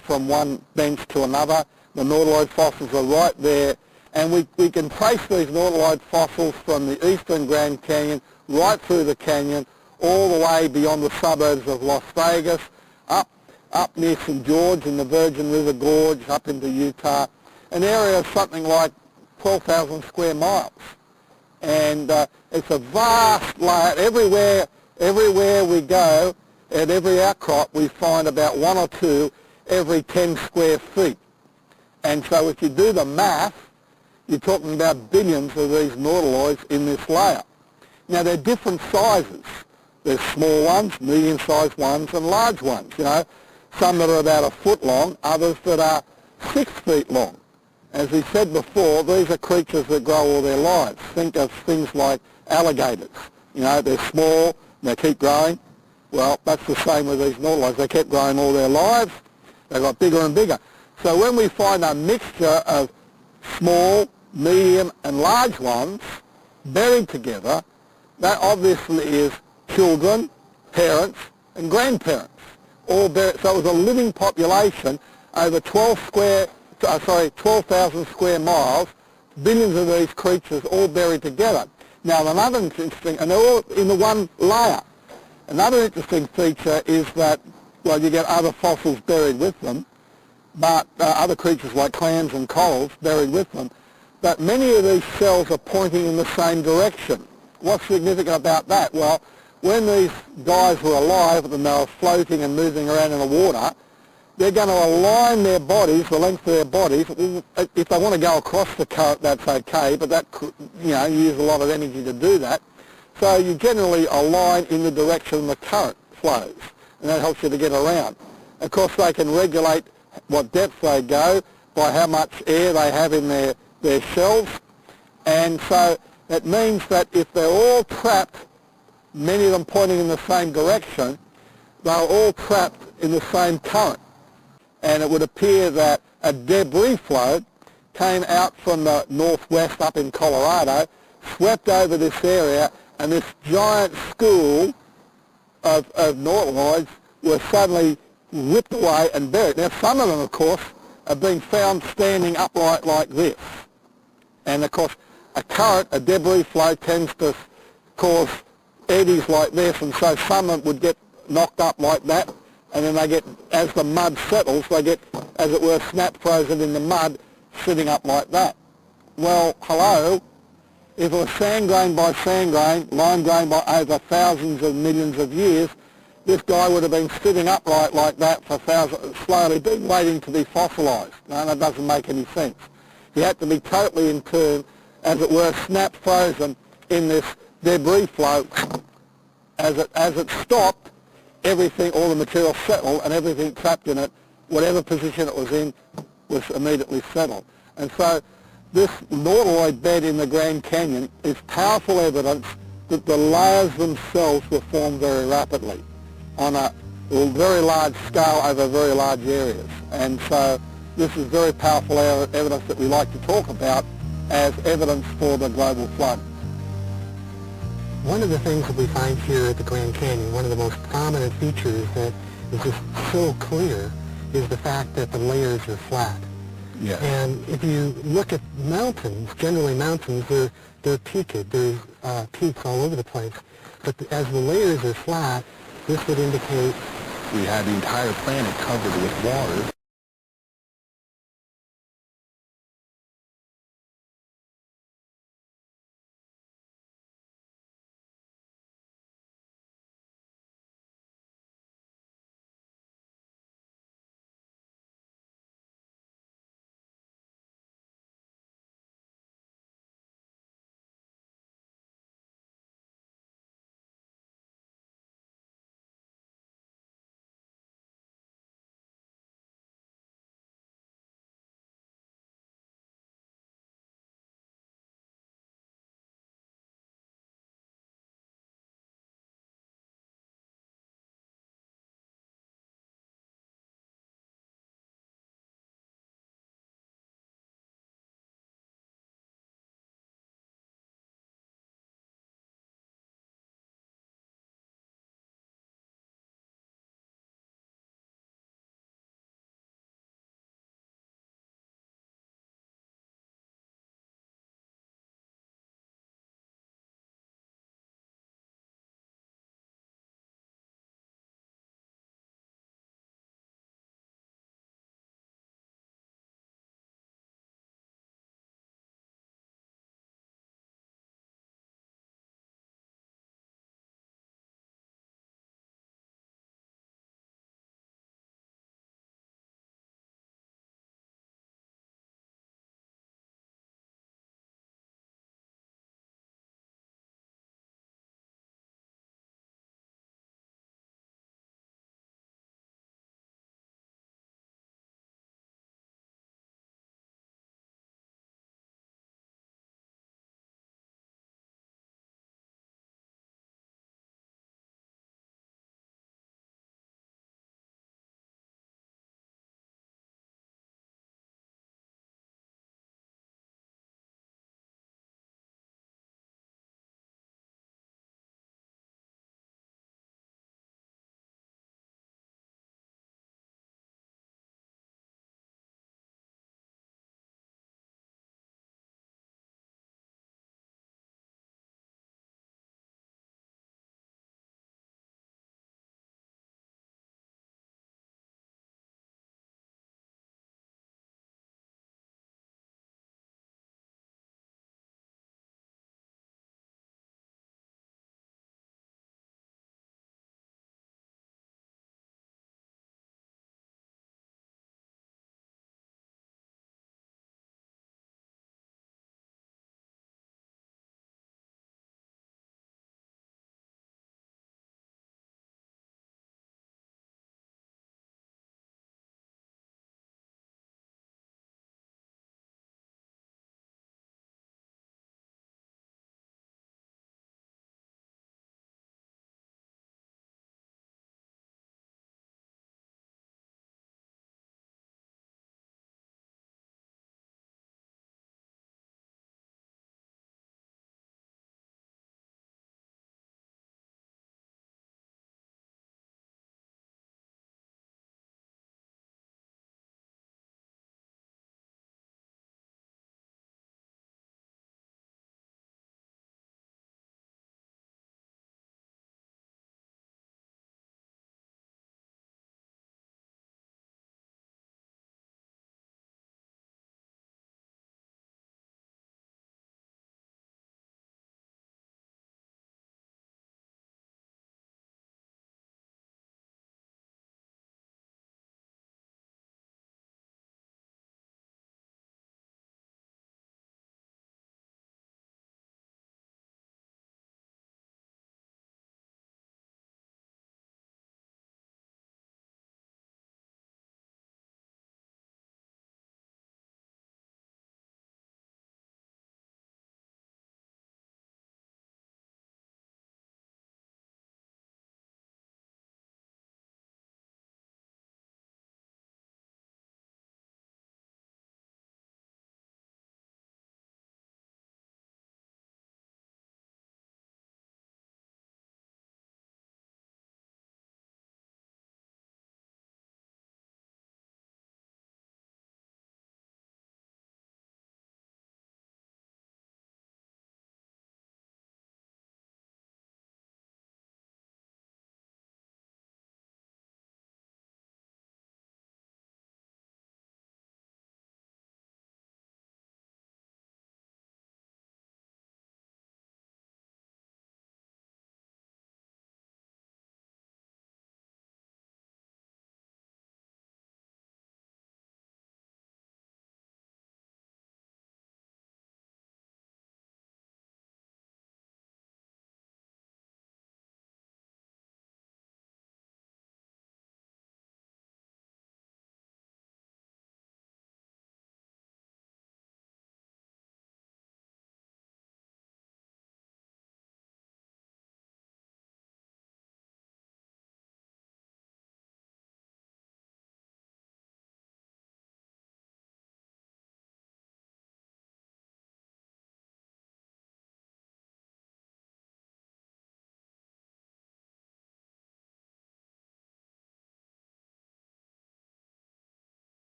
from one bench to another. The nautiloid fossils are right there, and we can trace these nautiloid fossils from the eastern Grand Canyon right through the canyon, all the way beyond the suburbs of Las Vegas, up near St. George in the Virgin River Gorge, up into Utah, an area of something like 12,000 square miles. And it's a vast layout. Everywhere we go, at every outcrop, we find about 1 or 2 every 10 square feet. And so if you do the math, you're talking about billions of these nautiloids in this layer. Now, they're different sizes. There's small ones, medium-sized ones, and large ones, Some that are about 1 foot long, others that are 6 feet long. As we said before, these are creatures that grow all their lives. Think of things like alligators. They're small, they keep growing. Well, that's the same with these nautiloids. They kept growing all their lives. They got bigger and bigger. So when we find a mixture of small, medium, and large ones buried together, that obviously is children, parents, and grandparents, all buried. So it was a living population over 12,000 square miles, billions of these creatures all buried together. Now, another interesting, and they're all in the one layer. Another interesting feature is that, you get other fossils buried with them, but other creatures like clams and corals buried with them, but many of these shells are pointing in the same direction. What's significant about that? Well, when these guys were alive and they were floating and moving around in the water, they're going to align their bodies, the length of their bodies. If they want to go across the current, that's okay, but that, you use a lot of energy to do that. So you generally align in the direction the current flows, and that helps you to get around. Of course, they can regulate what depth they go by how much air they have in their shells, and so it means that if they're all trapped, many of them pointing in the same direction, they're all trapped in the same current. And it would appear that a debris flow came out from the northwest up in Colorado, swept over this area, and this giant school of nautiloids were suddenly ripped away and buried. Now, some of them, of course, are being found standing upright like this. And, of course, a debris flow tends to cause eddies like this, and so some of them would get knocked up like that, and then they get, as the mud settles, they get, as it were, snap frozen in the mud, sitting up like that. Well, hello, if it was sand grain by sand grain, lime grain by over thousands of millions of years, this guy would have been sitting upright like that for thousands, slowly been waiting to be fossilised. No, that doesn't make any sense. He had to be totally entombed, as it were, snap frozen in this debris flow. As it stopped, everything, all the material settled, and everything trapped in it, whatever position it was in, was immediately settled. And so this nautiloid bed in the Grand Canyon is powerful evidence that the layers themselves were formed very rapidly on a very large scale over very large areas. And so this is very powerful evidence that we like to talk about as evidence for the global flood. One of the things that we find here at the Grand Canyon, one of the most prominent features that is just so clear, is the fact that the layers are flat. Yes. And if you look at mountains, generally mountains, they're peaked. There's peaks all over the place. But as the layers are flat, this would indicate We had the entire planet covered with water.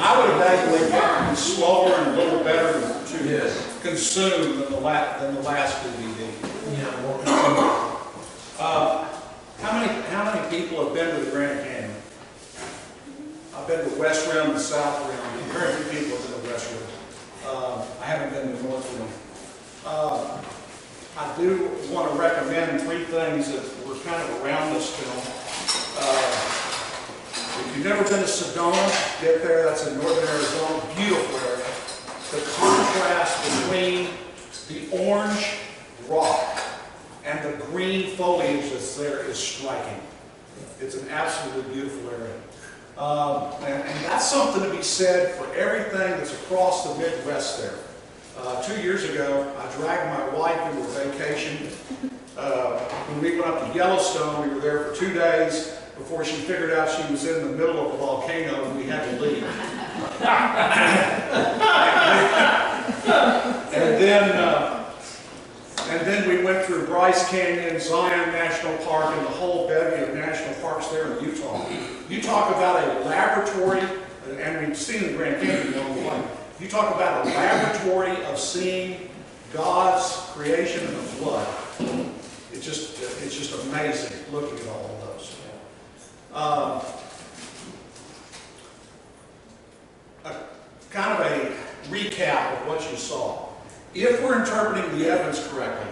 I would evaluate that to be slower and a little better to consume than the last DVD. Yeah, more consumer. How many people have been to the Grand Canyon? I've been to the West Rim, the South Rim. Very few people have been to the West Rim. I haven't been to the North Rim. I do want to recommend 3 things that were kind of around this film. If you've never been to Sedona, get there. That's in northern Arizona. Beautiful area. The contrast between the orange rock and the green foliage that's there is striking. It's an absolutely beautiful area. And that's something to be said for everything that's across the Midwest there. 2 years ago, I dragged my wife into a vacation. When we went up to Yellowstone, we were there for 2 days before she figured out she was in the middle of a volcano and we had to leave. And then we went through Bryce Canyon, Zion National Park, and the whole bevy of national parks there in Utah. You talk about a laboratory, and we've seen the Grand Canyon along the way. You talk about a laboratory of seeing God's creation in the flood. It's just amazing looking at all of those. Kind of a recap of what you saw. If we're interpreting the evidence correctly,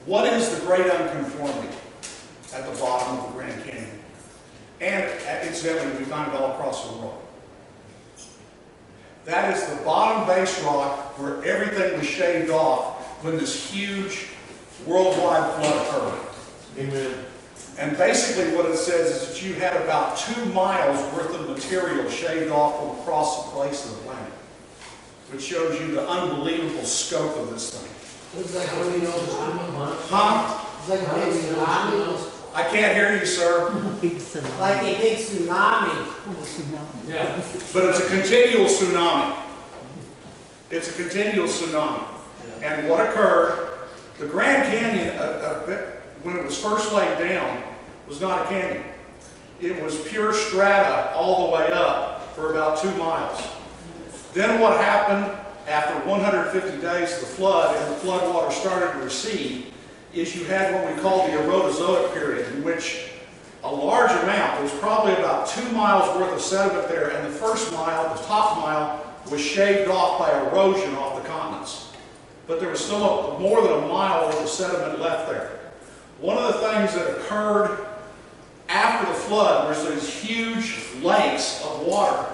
what is the great unconformity at the bottom of the Grand Canyon? And incidentally, we find it all across the world. That is the bottom base rock where everything was shaved off when this huge worldwide flood occurred. Amen. And basically what it says is that you had about 2 miles worth of material shaved off from across the face of the planet, which shows you the unbelievable scope of this thing. It's like how many knows Huh? It's like a big tsunami. I can't hear you, sir. Like a big tsunami. Yeah. But it's a continual tsunami. It's a continual tsunami. And what occurred, the Grand Canyon, when it was first laid down, was not a canyon. It was pure strata all the way up for about 2 miles. Then what happened after 150 days of the flood and the flood water started to recede is you had what we call the Erodozoic period, in which a large amount, there was probably about 2 miles worth of sediment there, and the first mile, the top mile, was shaved off by erosion off the continents. But there was still more than a mile worth of sediment left there. One of the things that occurred after the flood was these huge lakes of water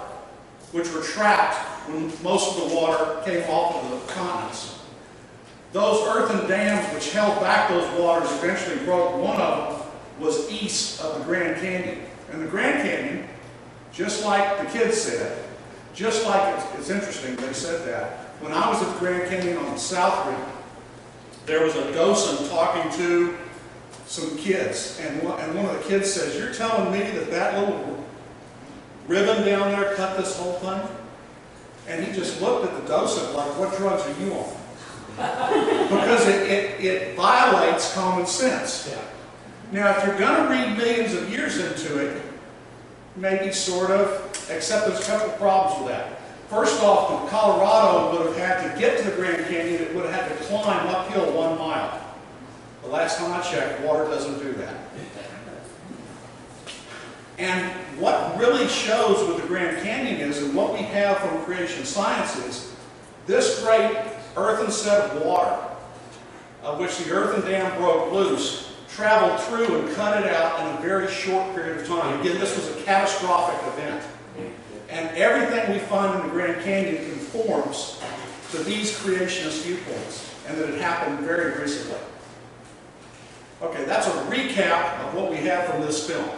which were trapped when most of the water came off of the continents. Those earthen dams which held back those waters eventually broke. One of them was east of the Grand Canyon. And the Grand Canyon, just like the kids said, just like it's interesting they said that, when I was at the Grand Canyon on the South Rim, there was a docent talking to some kids, and one of the kids says, "You're telling me that that little ribbon down there cut this whole thing?" And he just looked at the docent like, "What drugs are you on?" Because it violates common sense. Yeah. Now, if you're going to read millions of years into it, maybe sort of, except there's a couple of problems with that. First off, if Colorado would have had to get to the Grand Canyon, it would have had to climb uphill 1 mile. The last time I checked, water doesn't do that. And what really shows with the Grand Canyon is, and what we have from creation science is, this great earthen set of water, of which the earthen dam broke loose, traveled through and cut it out in a very short period of time. Again, this was a catastrophic event. And everything we find in the Grand Canyon conforms to these creationist viewpoints, and that it happened very recently. Okay, that's a recap of what we have from this film.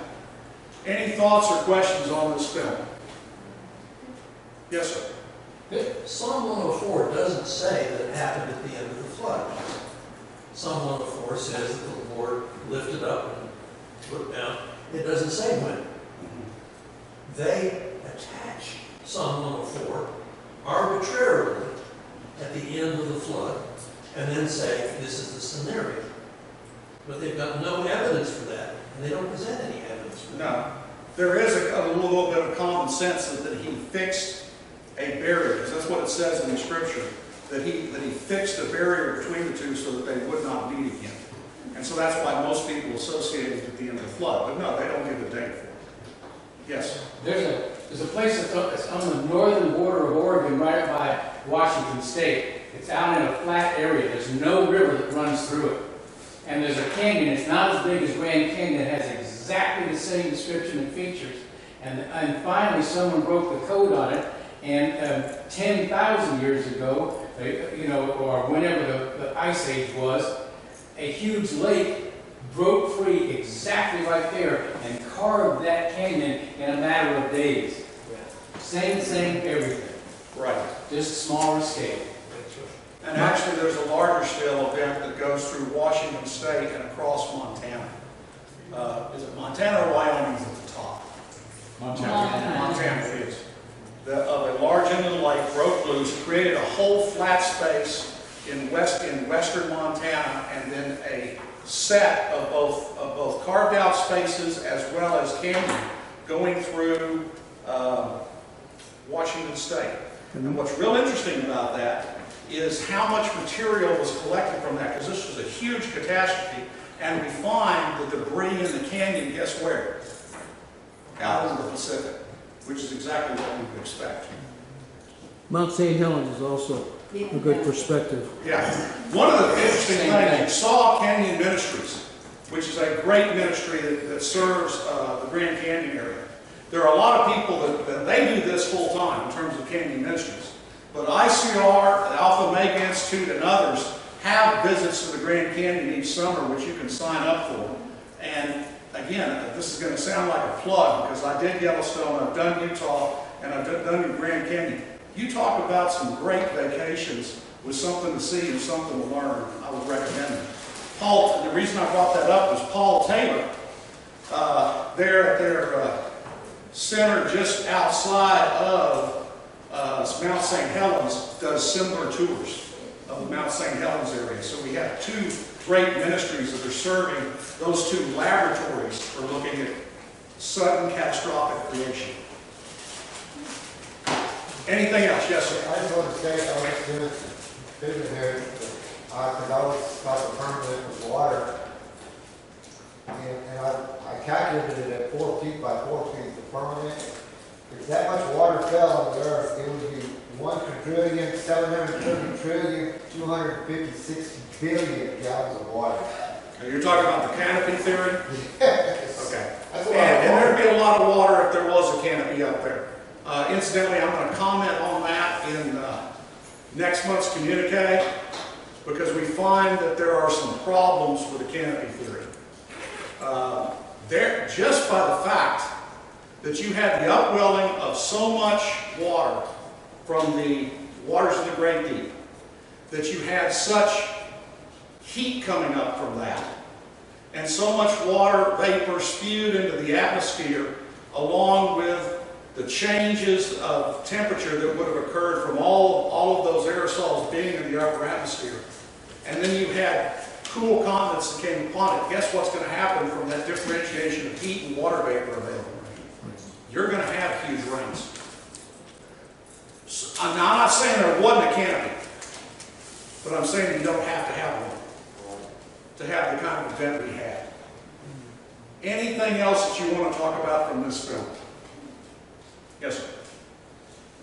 Any thoughts or questions on this film? Yes, sir. Psalm 104 doesn't say that it happened at the end of the flood. Psalm 104 says that the Lord lifted up and put down. It doesn't say when. They attach Psalm 104 arbitrarily at the end of the flood and then say this is the scenario. But they've got no evidence for that, and they don't present any evidence for that. No. There is a little bit of common sense that he fixed a barrier, because that's what it says in the scripture, that he fixed a barrier between the two so that they would not meet again. And so that's why most people associate it with the end of the flood. But no, they don't give a date for it. Yes? There's a place that's on the northern border of Oregon, right by Washington State. It's out in a flat area. There's no river that runs through it. And there's a canyon. It's not as big as Grand Canyon. It has exactly the same description and features. And finally, someone broke the code on it. And 10,000 years ago, or whenever the ice age was, a huge lake broke free exactly right there and carved that canyon in a matter of days. Same, everything. Right. Just smaller scale. And actually, there's a larger scale event that goes through Washington State and across Montana. Is it Montana or Wyoming at the top? Montana it is. Of a large inland lake broke loose, created a whole flat space in western Montana, and then a set of both carved out spaces as well as canyon going through Washington State. And what's real interesting about that is how much material was collected from that, because this was a huge catastrophe, and we find the debris in the canyon, guess where? Out in the Pacific, which is exactly what we would expect. Mount St. Helens is also a good perspective. Yeah. One of the interesting things, you saw Canyon Ministries, which is a great ministry that serves the Grand Canyon area. There are a lot of people that they do this full time in terms of Canyon Ministries. But ICR, the Alpha Omega Institute, and others have visits to the Grand Canyon each summer, which you can sign up for. And again, this is going to sound like a plug, because I did Yellowstone, I've done Utah, and I've done the Grand Canyon. You talk about some great vacations with something to see and something to learn, I would recommend it. Paul, the reason I brought that up was Paul Taylor. They're at their center just outside of Mount St. Helens, does similar tours of the Mount St. Helens area. So we have two great ministries that are serving those two laboratories for looking at sudden catastrophic creation. Anything else? Yes, sir. I just want to say, I was just visiting there, because I was about to permanent with water, and I calculated it at 4 feet by 4 feet, the firmament. If that much water fell on the earth, it would be 1,730,256 billion gallons of water. Now you're talking about the canopy theory? Yes. Okay. That's And there'd be a lot of water if there was a canopy up there. Incidentally, I'm going to comment on that in next month's communique, because we find that there are some problems with the canopy theory. Just by the fact that you had the upwelling of so much water from the waters of the Great Deep, that you had such heat coming up from that, and so much water vapor spewed into the atmosphere, along with the changes of temperature that would have occurred from all of those aerosols being in the upper atmosphere. And then you had cool continents that came upon it. Guess what's going to happen from that differentiation of heat and water vapor available? You're going to have huge rains. So, I'm not saying there wasn't a canopy, but I'm saying you don't have to have one to have the kind of event we had. Anything else that you want to talk about from this film? Yes, sir.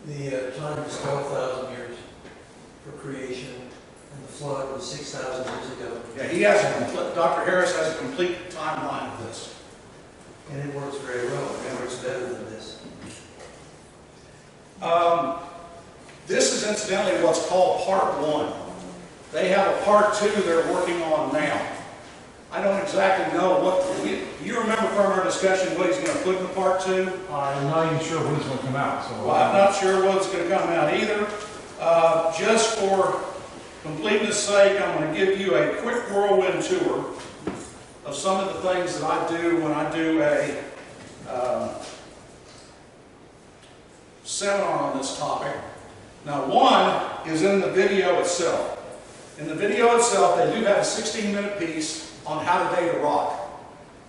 The time is 12,000 years for creation, and the flood was 6,000 years ago. Yeah, he has Dr. Harris has a complete timeline of this. And it works very well. It works better than this. This is incidentally what's called part 1. They have a part 2 they're working on now. I don't exactly know what, you remember from our discussion what he's going to put in the part 2? I'm not even sure when it's going to come out. So Well, I'm not sure what's going to come out either. Just for completeness sake, I'm going to give you a quick whirlwind tour of some of the things that I do when I do a seminar on this topic. Now, one is in the video itself. In the video itself, they do have a 16-minute piece on how to date a rock.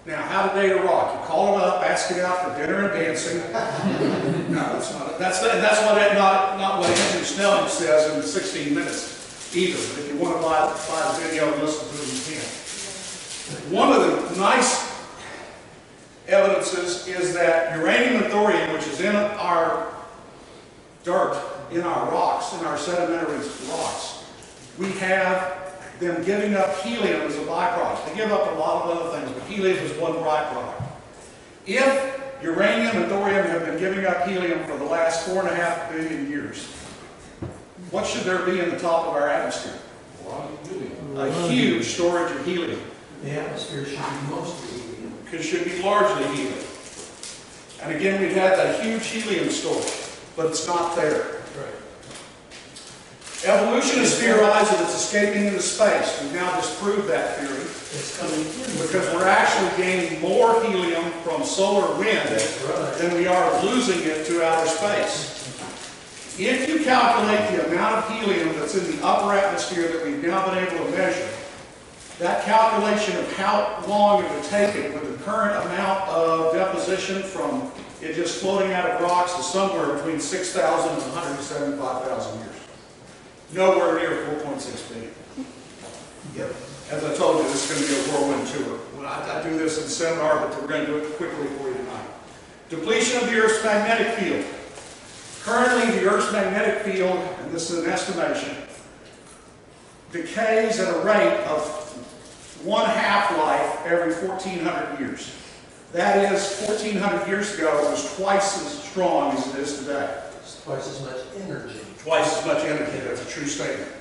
Now, how to date a rock? You call it up, ask it out for dinner and dancing. No, that's not it. That's not what Andrew Snelling says in 16 minutes either. But if you want to buy the video and listen to it, you can. One of the nice evidences is that uranium and thorium, which is in our dirt, in our rocks, in our sedimentary rocks, we have them giving up helium as a byproduct. They give up a lot of other things, but helium is one byproduct. If uranium and thorium have been giving up helium for the last 4.5 billion years, what should there be in the top of our atmosphere? A huge storage of helium. The atmosphere should be mostly helium. It should be largely helium. And again, we've had that huge helium storage, but it's not there. Right. Evolutionists theorize that it's escaping into space. We've now disproved that theory. It's coming in. Because we're actually gaining more helium from solar wind than we are losing it to outer space. If you calculate the amount of helium that's in the upper atmosphere that we've now been able to measure, that calculation of how long it would take it with the current amount of deposition from it just floating out of rocks is somewhere between 6,000 and 175,000 years. Nowhere near 4.6 billion. Yep. As I told you, this is going to be a whirlwind tour. I do this in seminar, but we're going to do it quickly for you tonight. Depletion of the Earth's magnetic field. Currently, the Earth's magnetic field, and this is an estimation, decays at a rate of 1 half-life every 1,400 years. That is, 1,400 years ago, it was twice as strong as it is today. It's twice as much energy. Twice as much energy. That's a true statement.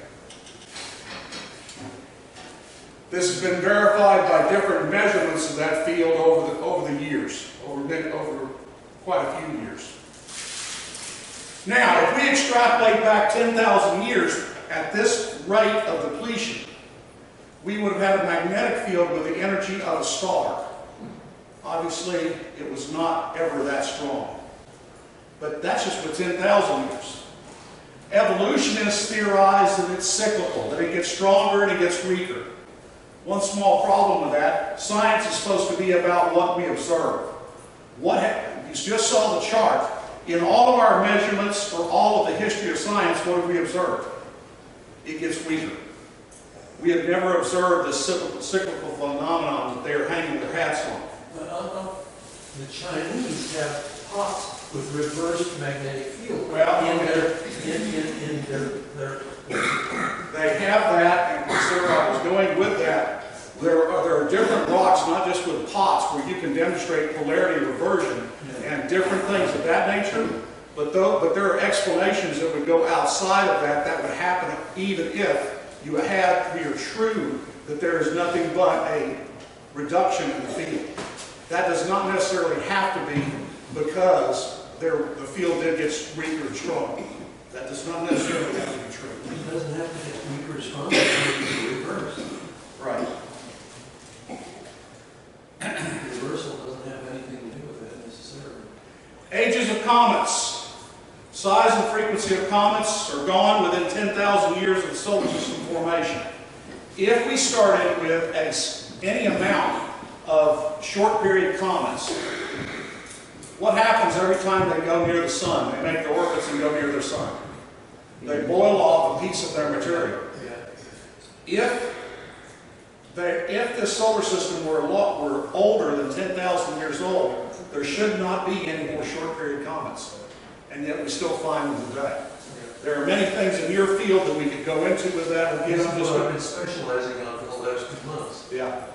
This has been verified by different measurements of that field over the years, over quite a few years. Now, if we extrapolate back 10,000 years at this rate of depletion, we would have had a magnetic field with the energy of a star. Obviously, it was not ever that strong. But that's just for 10,000 years. Evolutionists theorize that it's cyclical, that it gets stronger and it gets weaker. One small problem with that, science is supposed to be about what we observe. You just saw the chart. In all of our measurements for all of the history of science, what have we observed? It gets weaker. We have never observed this cyclical phenomenon that they are hanging their hats on. The Chinese have pots with reversed magnetic field. Well, in their they have that, and consider what I was doing with that. There are different rocks, not just with pots, where you can demonstrate polarity reversion and different things of that nature. But there are explanations that would go outside of that that would happen even if you had to be true that there is nothing but a reduction in the field. That does not necessarily have to be because the field did get weaker and stronger. That does not necessarily have to be true. It doesn't have to get weaker and stronger, it can be reversed. Right. Reversal doesn't have anything to do with that necessarily. Ages of comets. Size and frequency of comets are gone within 10,000 years of the solar system formation. If we started with any amount of short period comets, what happens every time they go near the sun? They make their orbits and go near their sun. They boil off a piece of their material. If this solar system were older than 10,000 years old, there should not be any more short period comets. And yet we still find them today. There are many things in your field that we could go into with that. This is what I've been specializing on for the last 2 months. Yeah.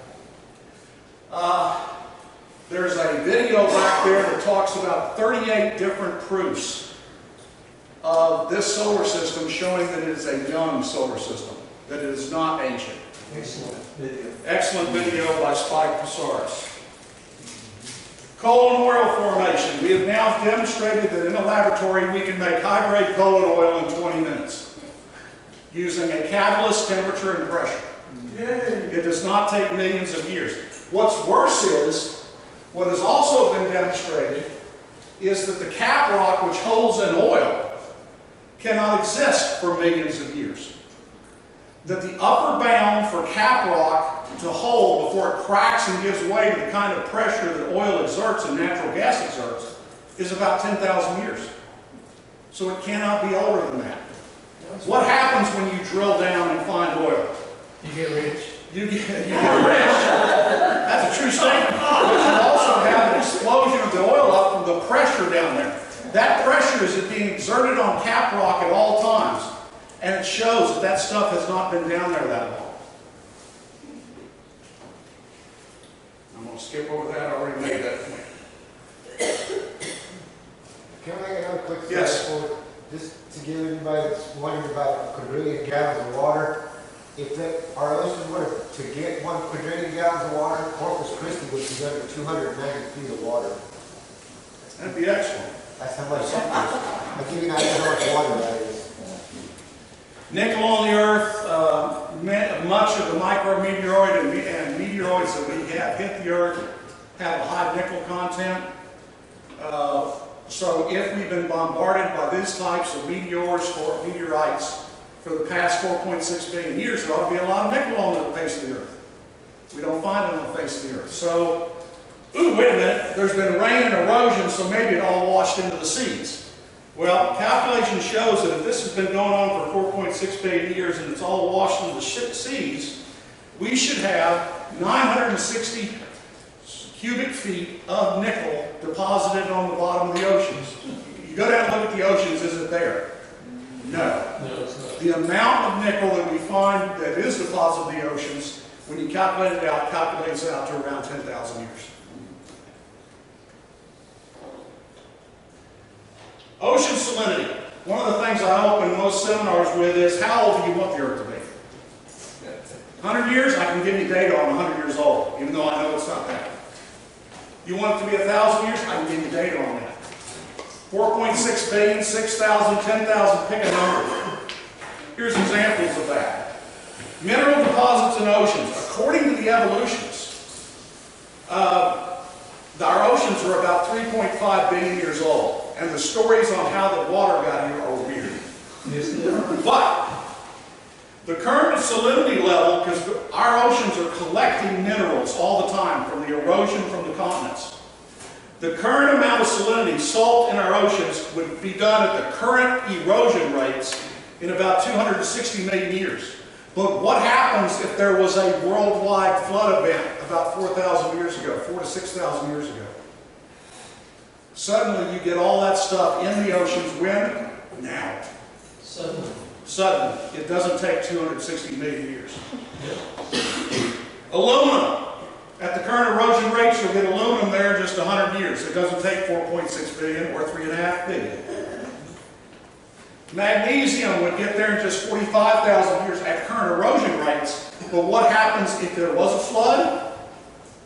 There's a video back there that talks about 38 different proofs of this solar system showing that it is a young solar system, that it is not ancient. Excellent video. Excellent video by Spike Posaris. Coal and oil formation. We have now demonstrated that in a laboratory we can make high-grade coal and oil in 20 minutes using a catalyst, temperature, and pressure. Yay. It does not take millions of years. What's worse is, what has also been demonstrated is that the cap rock which holds in oil cannot exist for millions of years. That the upper bound for cap rock to hold before it cracks and gives way to the kind of pressure that oil exerts and natural gas exerts is about 10,000 years. So it cannot be older than that. What happens when you drill down and find oil? You get rich. You get rich. That's a true statement. But you also have an explosion of the oil up from the pressure down there. That pressure is being exerted on cap rock at all times. And it shows that that stuff has not been down there that long. I'm going to skip over that. I already made that point. Can I make another quick Yes. statement? Just to give anybody that's wondering about quadrillion gallons of water, if our oceans were to get 1 quadrillion gallons of water, Corpus Christi would be under 290 feet of water. That'd be excellent. That's how much it is. I'll give you an idea how much water that is. Nickel on the Earth, much of the micrometeoroid and meteoroids that we have hit the Earth have a high nickel content. So if we've been bombarded by these types of meteorites for the past 4.6 billion years, there ought to be a lot of nickel on the face of the Earth. We don't find it on the face of the Earth. So, ooh, wait a minute, there's been rain and erosion, so maybe it all washed into the seas. Well, calculation shows that if this has been going on for 4.6 billion years and it's all washed into the seas, we should have 960 cubic feet of nickel deposited on the bottom of the oceans. You go down and look at the oceans, is it there? No. No, it's not. The amount of nickel that we find that is deposited in the oceans, when you calculate it out, calculates out to around 10,000 years. Ocean salinity. One of the things I open most seminars with is, how old do you want the Earth to be? 100 years? I can give you data on 100 years old, even though I know it's not that. You want it to be 1,000 years? I can give you data on that. 4.6 billion, 6,000, 10,000, pick a number. Here's examples of that. Mineral deposits in oceans. According to the evolutionists, our oceans are about 3.5 billion years old. And the stories on how the water got here are weird. Yes, they are. But the current salinity level, because our oceans are collecting minerals all the time from the erosion from the continents. The current amount of salinity, salt in our oceans, would be done at the current erosion rates in about 260 million years. But what happens if there was a worldwide flood event about 4,000 years ago, 4,000 to 6,000 years ago? Suddenly you get all that stuff in the oceans when? Now. Suddenly. Suddenly. It doesn't take 260 million years. Aluminum. At the current erosion rates, you'll get aluminum there in just 100 years. It doesn't take 4.6 billion or 3.5 billion. Magnesium would get there in just 45,000 years at current erosion rates. But what happens if there was a flood?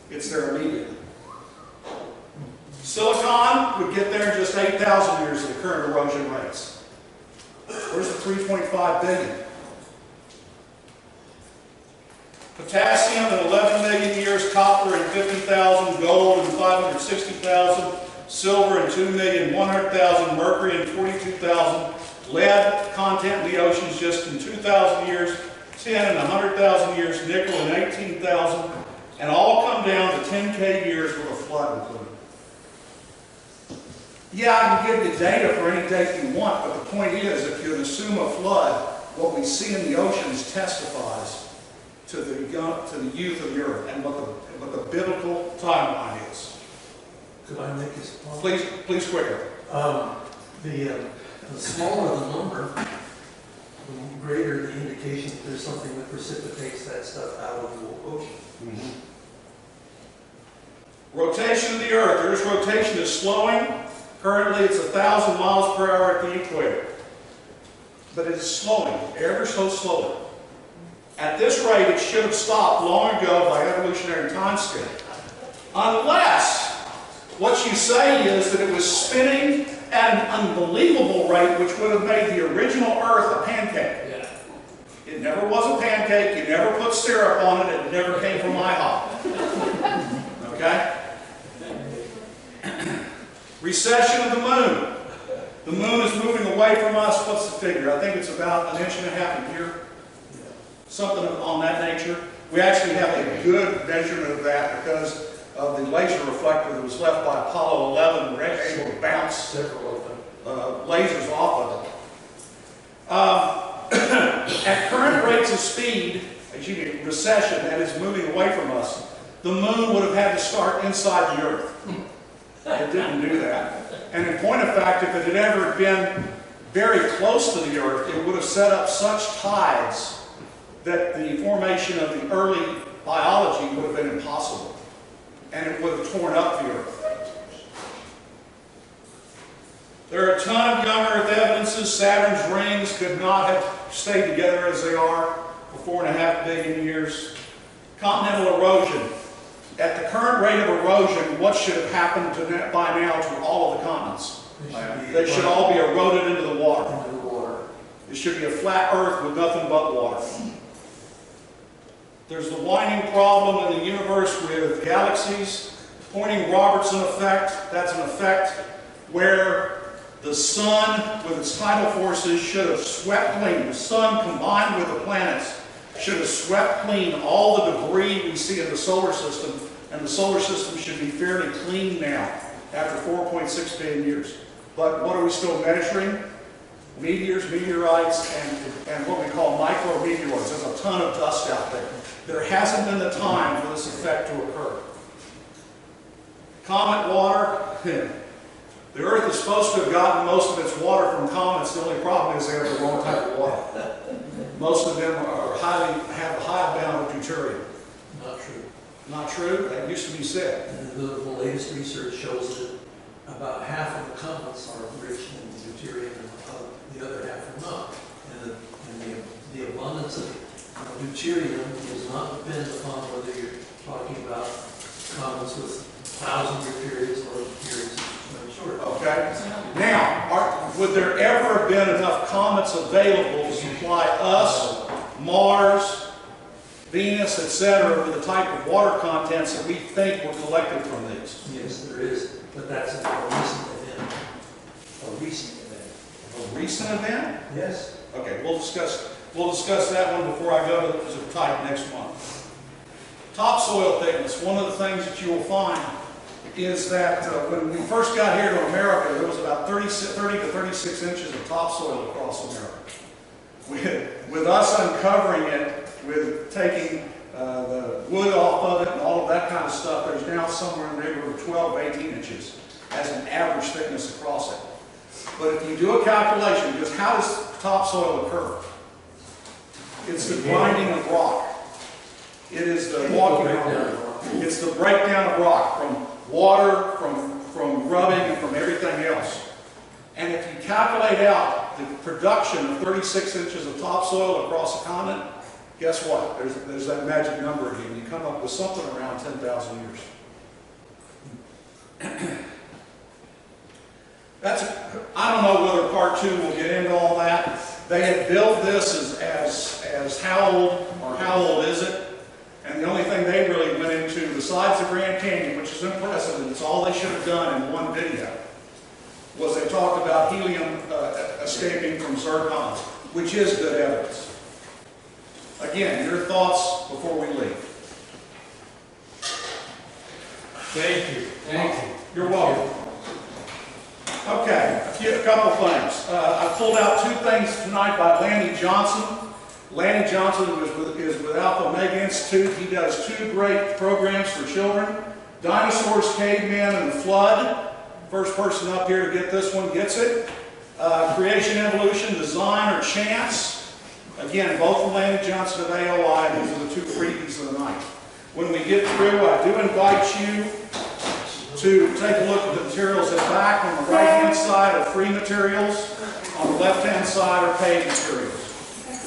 It's there immediately. Silicon would get there in just 8,000 years at the current erosion rates. Where's the 3.5 billion? Potassium in 11 million years, copper in 50,000, gold in 560,000, silver in 2,100,000, mercury in 42,000, lead content in the oceans just in 2,000 years, tin in 100,000 years, nickel in 18,000, and all come down to 10K years with a flood included. Yeah, I can give you data for any date you want, but the point is, if you assume a flood, what we see in the oceans testifies to the youth of the earth and what the biblical timeline is. Could I make this point? Please quicker. The smaller the number, the greater the indication that there's something that precipitates that stuff out of the ocean. Mm-hmm. Rotation of the earth. Earth's rotation is slowing. Currently it's 1,000 miles per hour at the equator. But it is slowing, ever so slowly. At this rate, it should have stopped long ago by evolutionary time scale. Unless what you say is that it was spinning at an unbelievable rate, which would have made the original Earth a pancake. Yeah. It never was a pancake. You never put syrup on it. It never came from IHOP. Okay? Recession of the moon. The moon is moving away from us. What's the figure? I think it's about 1.5 inches a year. Something on that nature. We actually have a good measurement of that because of the laser reflector that was left by Apollo 11. We're able to bounce Several of them. lasers off of it. At current rates of speed, recession that is moving away from us, the moon would have had to start inside the Earth. It didn't do that. And in point of fact, if it had ever been very close to the Earth, it would have set up such tides that the formation of the early biology would have been impossible. And it would have torn up the Earth. There are a ton of young Earth evidences. Saturn's rings could not have stayed together as they are for 4.5 billion years. Continental erosion. At the current rate of erosion, what should have happened by now to all of the continents? They should all be eroded into the water. It should be a flat Earth with nothing but water. There's the winding problem in the universe with galaxies. Poynting-Robertson effect. That's an effect where the sun, with its tidal forces, should have swept clean. The sun combined with the planets should have swept clean all the debris we see in the solar system, and the solar system should be fairly clean now after 4.6 billion years. But what are we still measuring? Meteors, meteorites, and what we call micrometeoroids. There's a ton of dust out there. There hasn't been the time for this effect to occur. Comet water. The Earth is supposed to have gotten most of its water from comets. The only problem is they have the wrong type of water. Most of them have a high amount of deuterium. Not true. Not true? That used to be said. And the latest research shows that about half of the comets are rich in deuterium and the other half are not. And the abundance of deuterium does not depend upon whether you're talking about comets with 1,000-year periods or periods much shorter. Okay. Now, would there ever have been enough comets available to supply us, Mars, Venus, etc., with the type of water contents that we think were collected from these? Yes, there is. But that's a recent event. A recent event. A recent event? Yes. Okay, we'll discuss that one before I go to the type next month. Topsoil thickness. One of the things that you will find is that when we first got here to America, there was about 30 to 36 inches of topsoil across America. With us uncovering it, with taking the wood off of it and all of that kind of stuff, there's now somewhere in the neighborhood of 12, 18 inches as an average thickness across it. But if you do a calculation, because how does topsoil occur? It's the grinding of rock. It is the walking on. It's the breakdown of rock from water, from rubbing, and from everything else. And if you calculate out the production of 36 inches of topsoil across a continent, guess what? There's that magic number again. You come up with something around 10,000 years. I don't know whether part 2 will get into all that. They had built this as how old is it? And the only thing they really went into, besides the Grand Canyon, which is impressive, and it's all they should have done in one video, was they talked about helium escaping from zircons, which is good evidence. Again, your thoughts before we leave. Thank you. Thank you. You're welcome. Okay, a couple things. I pulled out 2 things tonight by Lanny Johnson. Lanny Johnson is with Alpha Omega Institute. He does 2 great programs for children. Dinosaurs, Cavemen, and the Flood. First person up here to get this one gets it. Creation, Evolution, Design, or Chance. Again, both from Lanny Johnson of AOI. These are the 2 freebies of the night. When we get through, I do invite you to take a look at the materials at the back. On the right-hand side are free materials. On the left-hand side are paid materials.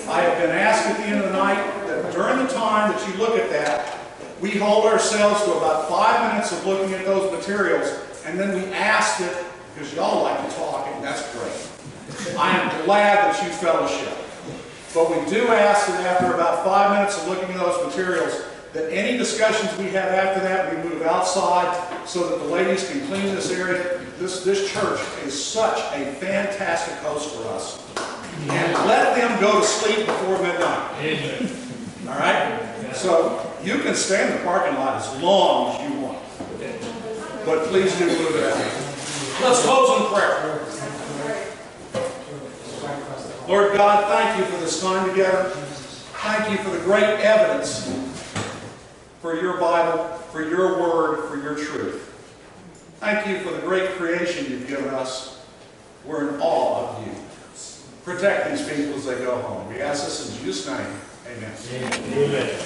I have been asked at the end of the night that during the time that you look at that, we hold ourselves to about 5 minutes of looking at those materials, and then we ask it, because y'all like to talk, and that's great. I am glad that you fellowship. But we do ask that after about 5 minutes of looking at those materials, that any discussions we have after that, we move outside so that the ladies can clean this area. This church is such a fantastic host for us. And let them go to sleep before midnight. All right? So you can stay in the parking lot as long as you want. But please do move it out. Let's close in prayer. Lord God, thank you for this time together. Thank you for the great evidence for your Bible, for your word, for your truth. Thank you for the great creation you've given us. We're in awe of you. Protect these people as they go home. We ask this in Jesus' name. Amen. Amen.